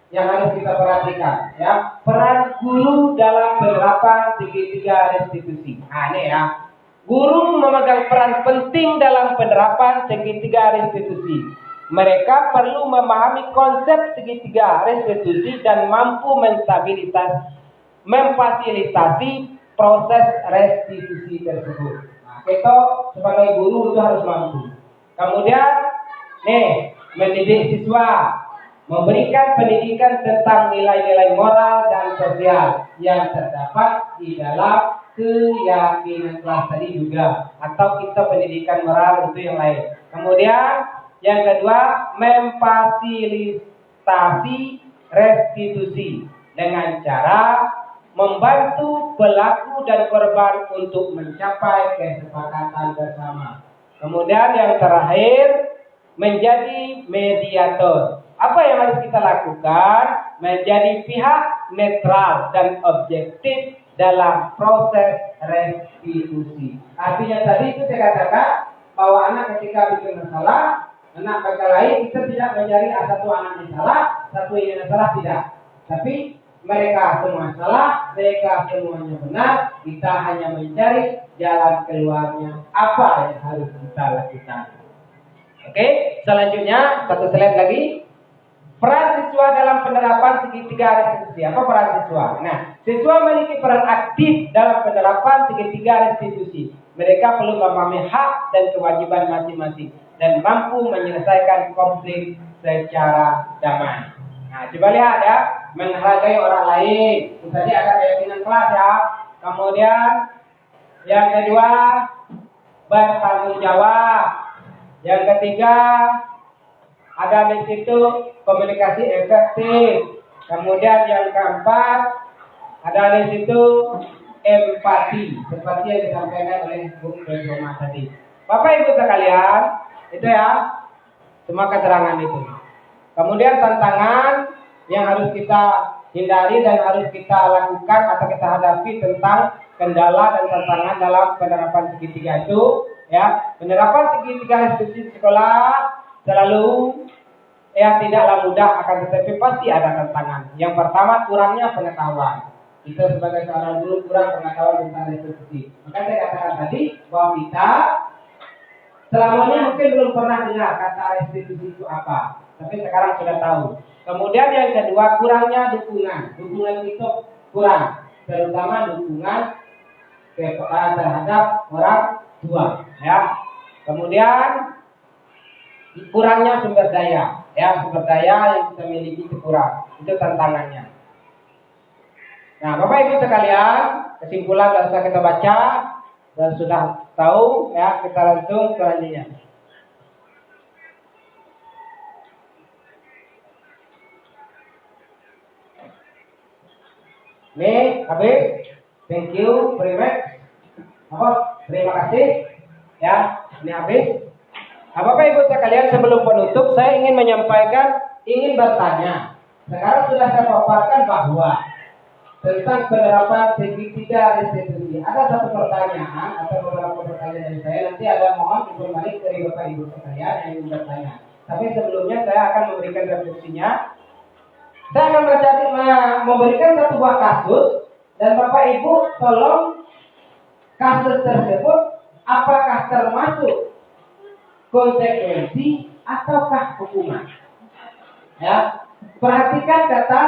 yang harus kita perhatikan, ya. Peran guru dalam penerapan segitiga restitusi. Nah, ini ya. Guru memegang peran penting dalam penerapan segitiga restitusi. Mereka perlu memahami konsep segitiga restitusi dan mampu memfasilitasi proses restitusi tersebut. Nah, kita sebagai guru itu harus mampu. Kemudian, mendidik siswa, memberikan pendidikan tentang nilai-nilai moral dan sosial yang terdapat di dalam keyakinan kelas tadi juga, atau kita pendidikan moral itu yang lain. Kemudian yang kedua, memfasilitasi restitusi dengan cara membantu pelaku dan korban untuk mencapai kesepakatan bersama. Kemudian yang terakhir, menjadi mediator. Apa yang harus kita lakukan? Menjadi pihak netral dan objektif dalam proses restitusi. Artinya tadi itu saya katakan bahwa anak ketika bikin masalah, anak berkelahi, kita tidak mencari satu anak yang salah, satu yang salah, tidak. Tapi mereka semua salah, mereka semuanya benar. Kita hanya mencari jalan keluarnya, apa yang harus kita lakukan. Oke, selanjutnya satu slide lagi. Peran siswa dalam penerapan segitiga restitusi. Apa peran siswa? Nah, siswa memiliki peran aktif dalam penerapan segitiga restitusi. Mereka perlu memahami hak dan kewajiban masing-masing dan mampu menyelesaikan konflik secara damai. Nah, coba lihat ya, menghargai orang lain. Tadi ada keyakinan kelas ya. Kemudian yang kedua, bertanggung jawab. Yang ketiga, ada di situ komunikasi efektif. Kemudian yang keempat, ada di situ empati, seperti yang disampaikan oleh Bung Roma tadi. Bapak Ibu sekalian, itu ya semua keterangan itu. Kemudian tantangan yang harus kita hindari dan harus kita lakukan atau kita hadapi tentang kendala dan tantangan dalam penerapan segitiga itu, ya. Penerapan segitiga restitusi sekolah selalu tidaklah mudah, akan tetapi pasti ada tantangan. Yang pertama, kurangnya pengetahuan. Kita sebagai seorang guru kurang pengetahuan tentang restitusi. Maka saya katakan tadi bahwa kita selamanya mungkin belum pernah dengar kata restitusi itu apa, tapi sekarang sudah tahu. Kemudian yang kedua, kurangnya dukungan. Dukungan itu kurang, terutama dukungan terhadap orang tua, ya. Kemudian kurangnya sumber daya, ya, sumber daya yang kita miliki itu kurang. Itu tantangannya. Nah, Bapak Ibu sekalian, kesimpulan yang sudah kita baca dan sudah tahu, ya, kita langsung selanjutnya. Nih, habis. Thank you very much. Terima kasih. Ya, ini habis. Nah, Bapak Ibu sekalian, sebelum penutup saya ingin bertanya. Sekarang sudah saya paparkan bahwa tentang penerapan segitiga restitusi. Ada satu pertanyaan atau beberapa pertanyaan dari saya. Nanti ada mohon informasi dari Bapak Ibu sekalian yang ingin bertanya. Tapi sebelumnya saya akan memberikan refleksinya. Saya akan memberikan satu buah kasus dan Bapak Ibu tolong kasus tersebut apakah termasuk konsekuensi ataukah hukuman. Ya, perhatikan kata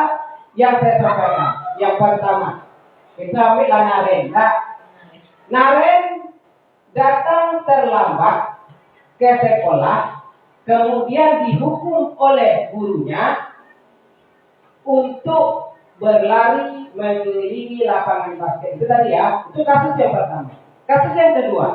yang saya sampaikan. Yang pertama, kita ambillah Naren. Nah, Naren datang terlambat ke sekolah, kemudian dihukum oleh gurunya untuk berlari mengelilingi lapangan basket. Itu tadi ya, itu kasus yang pertama. Kasus yang kedua,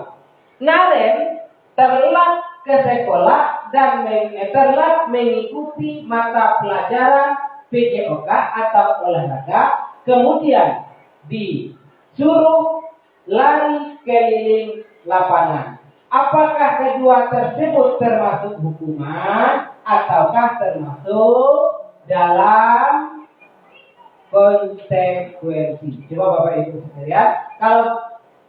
Naren telat ke sekolah dan telat mengikuti mata pelajaran PJOK atau olahraga, kemudian disuruh lari keliling lapangan. Apakah kedua tersebut termasuk hukuman ataukah termasuk dalam konsekuensi. Coba Bapak Ibu sekalian, kalau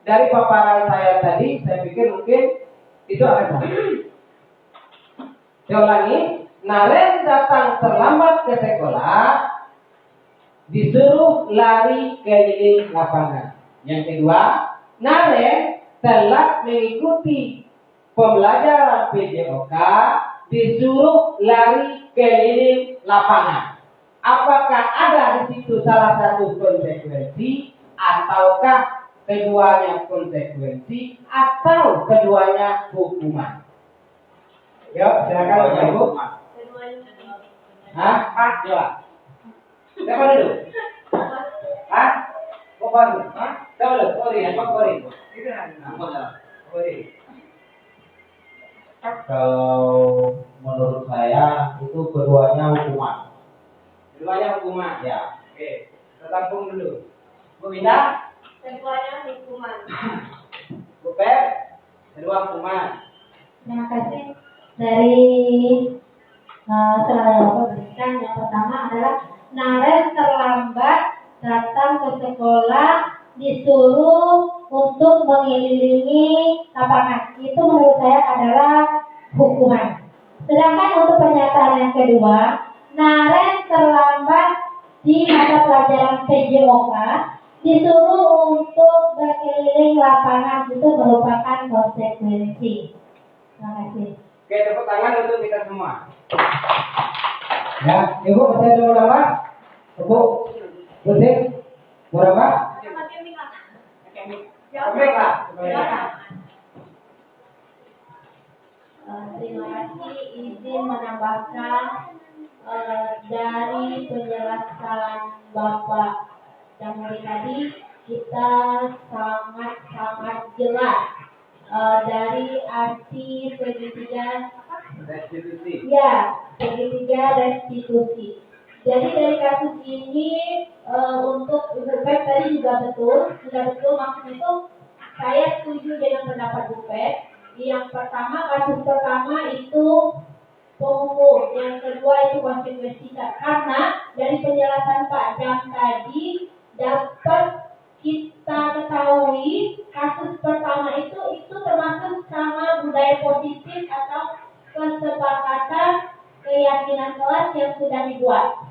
dari paparan saya tadi, saya pikir mungkin itu akan sama. Saya ulangi, Naren datang terlambat ke sekolah, disuruh lari keliling lapangan. Yang kedua, Naren telat mengikuti pembelajaran PJOK, disuruh lari keliling lapangan. Apakah ada di situ salah satu konsekuensi, ataukah keduanya konsekuensi, atau keduanya hukuman? Yuk, silakan Bapak Ibu. Hah? Coba. Siapa dulu? Hah? Bapak dulu. Hah? Siapa dulu? Kori. Itu Kori. Kalau menurut saya itu keduanya hukuman. Keduanya hukuman, ya. Oke, kita tampung dulu. Bu Winda? Keduanya hukuman. Bu Pep? Kedua hukuman. Terima kasih. Dari telah Bapak berikan, yang pertama adalah Naren terlambat datang ke sekolah, disuruh untuk mengelilingi lapangan. Itu menurut saya adalah hukuman. Sedangkan untuk pernyataan yang kedua, Naren terlambat di mata pelajaran PJOK, disuruh untuk berkeliling lapangan, itu merupakan konsekuensi. Terima kasih. Oke, tepuk tangan untuk kita semua. Ya, Ibu percaya dulu berapa? Ibu, pusing? Berapa? Baiklah. Terima kasih, izin menambahkan dari penjelasan Bapak Damuri tadi, kita sangat jelas dari arti segitiga Restitusi. ya, segitiga restitusi. Jadi dari kasus ini untuk Bupet tadi juga sudah betul maksud itu saya setuju dengan pendapat Bupet. Yang pertama, kasus pertama itu penghukum, yang kedua itu konsekuensi. Karena dari penjelasan Pak Dam tadi dapat kita ketahui kasus pertama itu termasuk sama budaya positif atau kesepakatan keyakinan kelas yang sudah dibuat.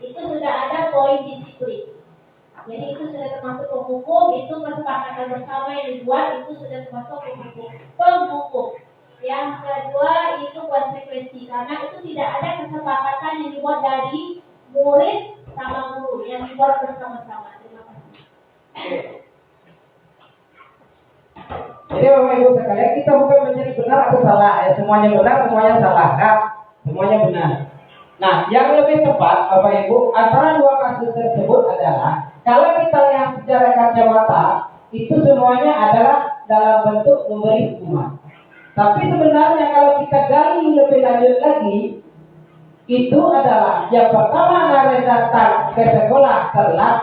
Itu sudah ada poin disiplin. Jadi itu sudah termasuk penghukum, itu kesepakatan bersama yang dibuat, itu sudah termasuk penghukum. Yang kedua itu konsekuensi, karena itu tidak ada kesepakatan yang dibuat dari murid sama guru, yang dibuat bersama-sama. Terima kasih. Jadi Bapak Ibu sekalian, kita bukan mencari benar atau salah, ya semuanya benar, semuanya salah, kan? Semuanya benar. Nah, yang lebih tepat Bapak Ibu, antara dua kasus tersebut adalah kalau kita lihat secara kacamata, itu semuanya adalah dalam bentuk memberi hukuman. Tapi sebenarnya kalau kita gali lebih lanjut lagi, itu adalah yang pertama Naren datang ke sekolah telat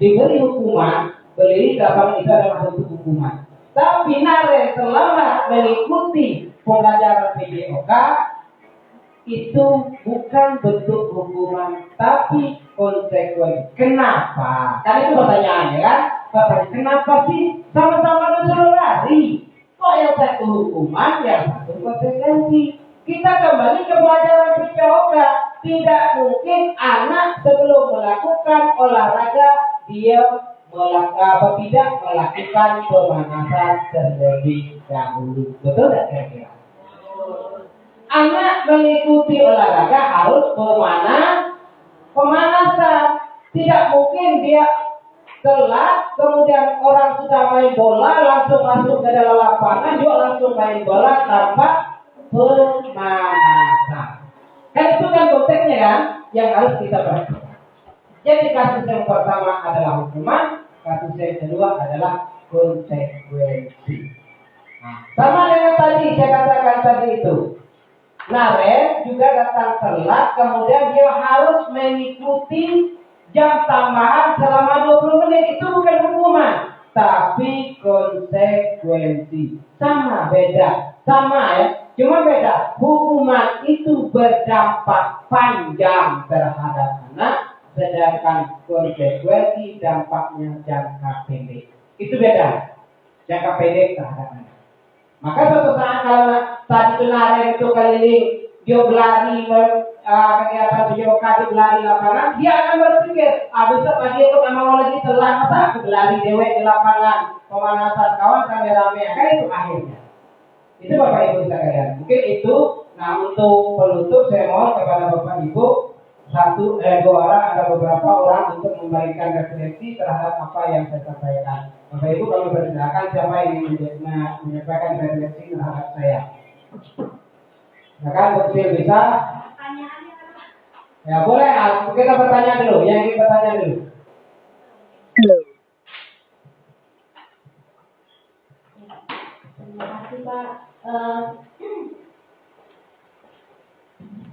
diberi hukuman, beli gampang itu adalah bentuk hukuman. Tapi Naren terlambat mengikuti pembelajaran PJOK, itu bukan bentuk hukuman, tapi konsekuensi. Kenapa? Kan itu pertanyaannya kan? Pertanyaan, kenapa sih sama-sama disuruh lari? Kok yang satu hukuman, yang satu konsekuensi? Kita kembali ke pelajaran PJOK. Tidak mungkin anak sebelum melakukan olahraga dia tidak melakukan pemanasan terlebih dahulu. Betul tidak kira-kira? Anak mengikuti olahraga harus pemanasan. Tidak mungkin dia telat, kemudian orang sudah main bola langsung masuk ke dalam lapangan, dia langsung main bola tanpa pemanasan. Kan itu kan konteksnya kan yang harus kita perhatikan. Jadi kasus yang pertama adalah hukuman, kasus yang kedua adalah konsekuensi. Nah, sama dengan tadi saya katakan tadi itu. Naren juga datang telat, kemudian dia harus mengikuti jam tambahan selama 20 menit. Itu bukan hukuman, tapi konsekuensi. Sama, beda. Sama ya. Cuma beda, hukuman itu berdampak panjang terhadap anak, sedangkan konsekuensi dampaknya jangka pendek. Itu beda, jangka pendek terhadap anak. Maka suatu saat kalau saat itu Naren itu keliling, dia berlari kegiatan video kali berlari lapangan, dia akan berpikir, besok pagi itu memang lagi telah masa aku berlari dewek di lapangan, pemanasan kawan rame-rame, kan itu akhirnya. Itu Bapak Ibu sekalian. Mungkin itu. Nah, untuk penutup saya mohon kepada Bapak Ibu dua orang, ada beberapa orang untuk memberikan refleksi terhadap apa yang saya sampaikan. Bapak Ibu kami persilakan siapa yang ingin menyampaikan refleksi terhadap saya. Silakan kecil bisa. Ya boleh, kita bertanya dulu. Yang ingin bertanya dulu. Terima kasih Pak.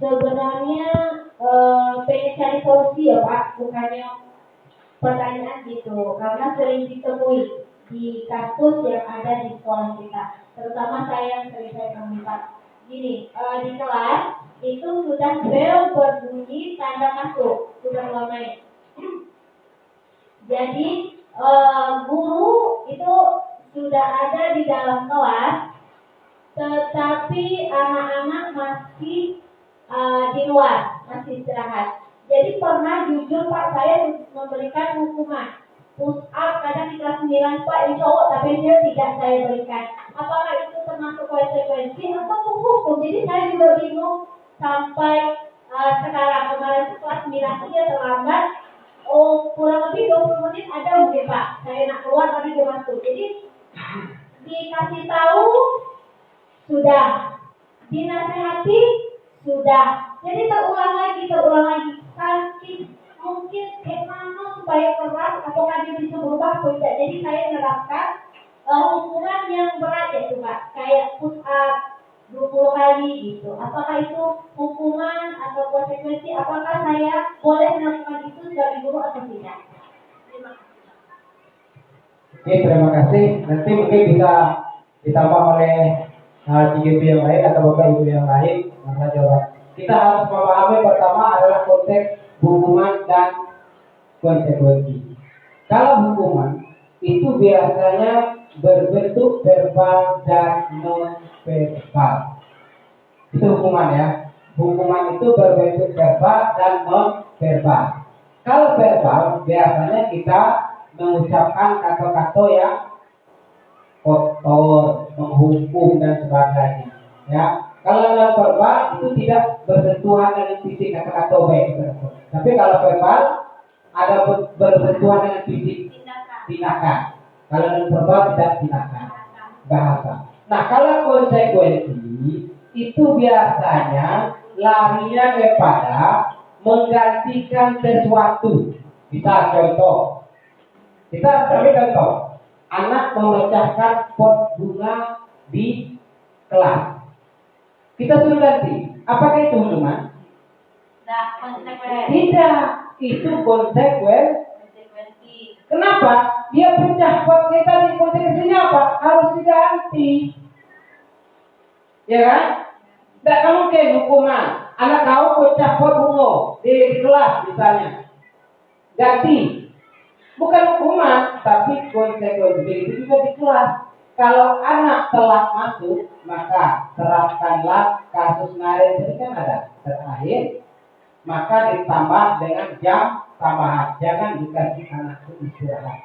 Sebenarnya pengen cari solusi ya Pak, bukannya pertanyaan gitu. Karena sering ditemui di kasus yang ada di sekolah kita, terutama saya yang sering saya temui Pak. Gini, di kelas itu sudah bel berbunyi tanda masuk, sudah mulai main. Jadi guru itu sudah ada di dalam kelas, tetapi anak-anak masih di luar, masih istirahat. Jadi pernah jujur Pak, saya memberikan hukuman push up kadang di kelas 9 Pak, ini cowok tapi dia tidak saya berikan. Apakah itu termasuk konsekuensi atau hukum? Jadi saya juga bingung sampai sekarang. Kemarin itu kelas 9 dia terlambat, kurang lebih 20 menit ada mungkin Pak, saya nak keluar tapi dia masuk. Jadi dikasih tahu sudah, dinasehati sudah, jadi terulang lagi. Sakit mungkin gimana supaya keras, apakah dia bisa berubah atau tidak. Jadi saya menerapkan hukuman yang berat ya Pak, kayak push up 20 kali gitu. Apakah itu hukuman atau konsekuensi? Apakah saya boleh melakukan itu sebagai guru atau tidak? Terima kasih. Oke, terima kasih. Nanti mungkin bisa ditambah oleh CGP yang lain atau Bapak Ibu yang lain. Maka jawab. Kita harus memahami pertama adalah konteks hukuman dan konsekuensi. Kalau hukuman itu biasanya berbentuk verbal dan non verbal. Itu hukuman ya. Hukuman itu berbentuk verbal dan non verbal. Kalau verbal biasanya kita mengucapkan kata-kata yang kotor, menghukum dan sebagainya. Ya, kalau non verbal itu tidak bersentuhan dengan fisik kata-kata baik. Tapi kalau verbal ada bersentuhan dengan fisik, tindakan. Kalau non verbal tidak tindakan, bahasa. Nah, kalau konsekuensi itu biasanya larinya kepada menggantikan sesuatu. Kita contoh. Kita ambil contoh. Anak memecahkan pot bunga di kelas. Kita suruh ganti. Apakah itu hukuman? Tidak. Itu konsekuensi. Kenapa? Dia pecah pot kita, di konsekuensinya apa? Harus diganti. Ya kan? Tidak mungkin hukuman. Anak kau pecah pot bunga di kelas misalnya. Ganti. Bukan hukuman, tapi konsekuensi. Itu juga di kelas. Kalau anak telah masuk, maka terapkanlah kasus Naren ini kan ada terakhir. Maka ditambah dengan jam tambahan. Jangan dikasih anak itu istirahat.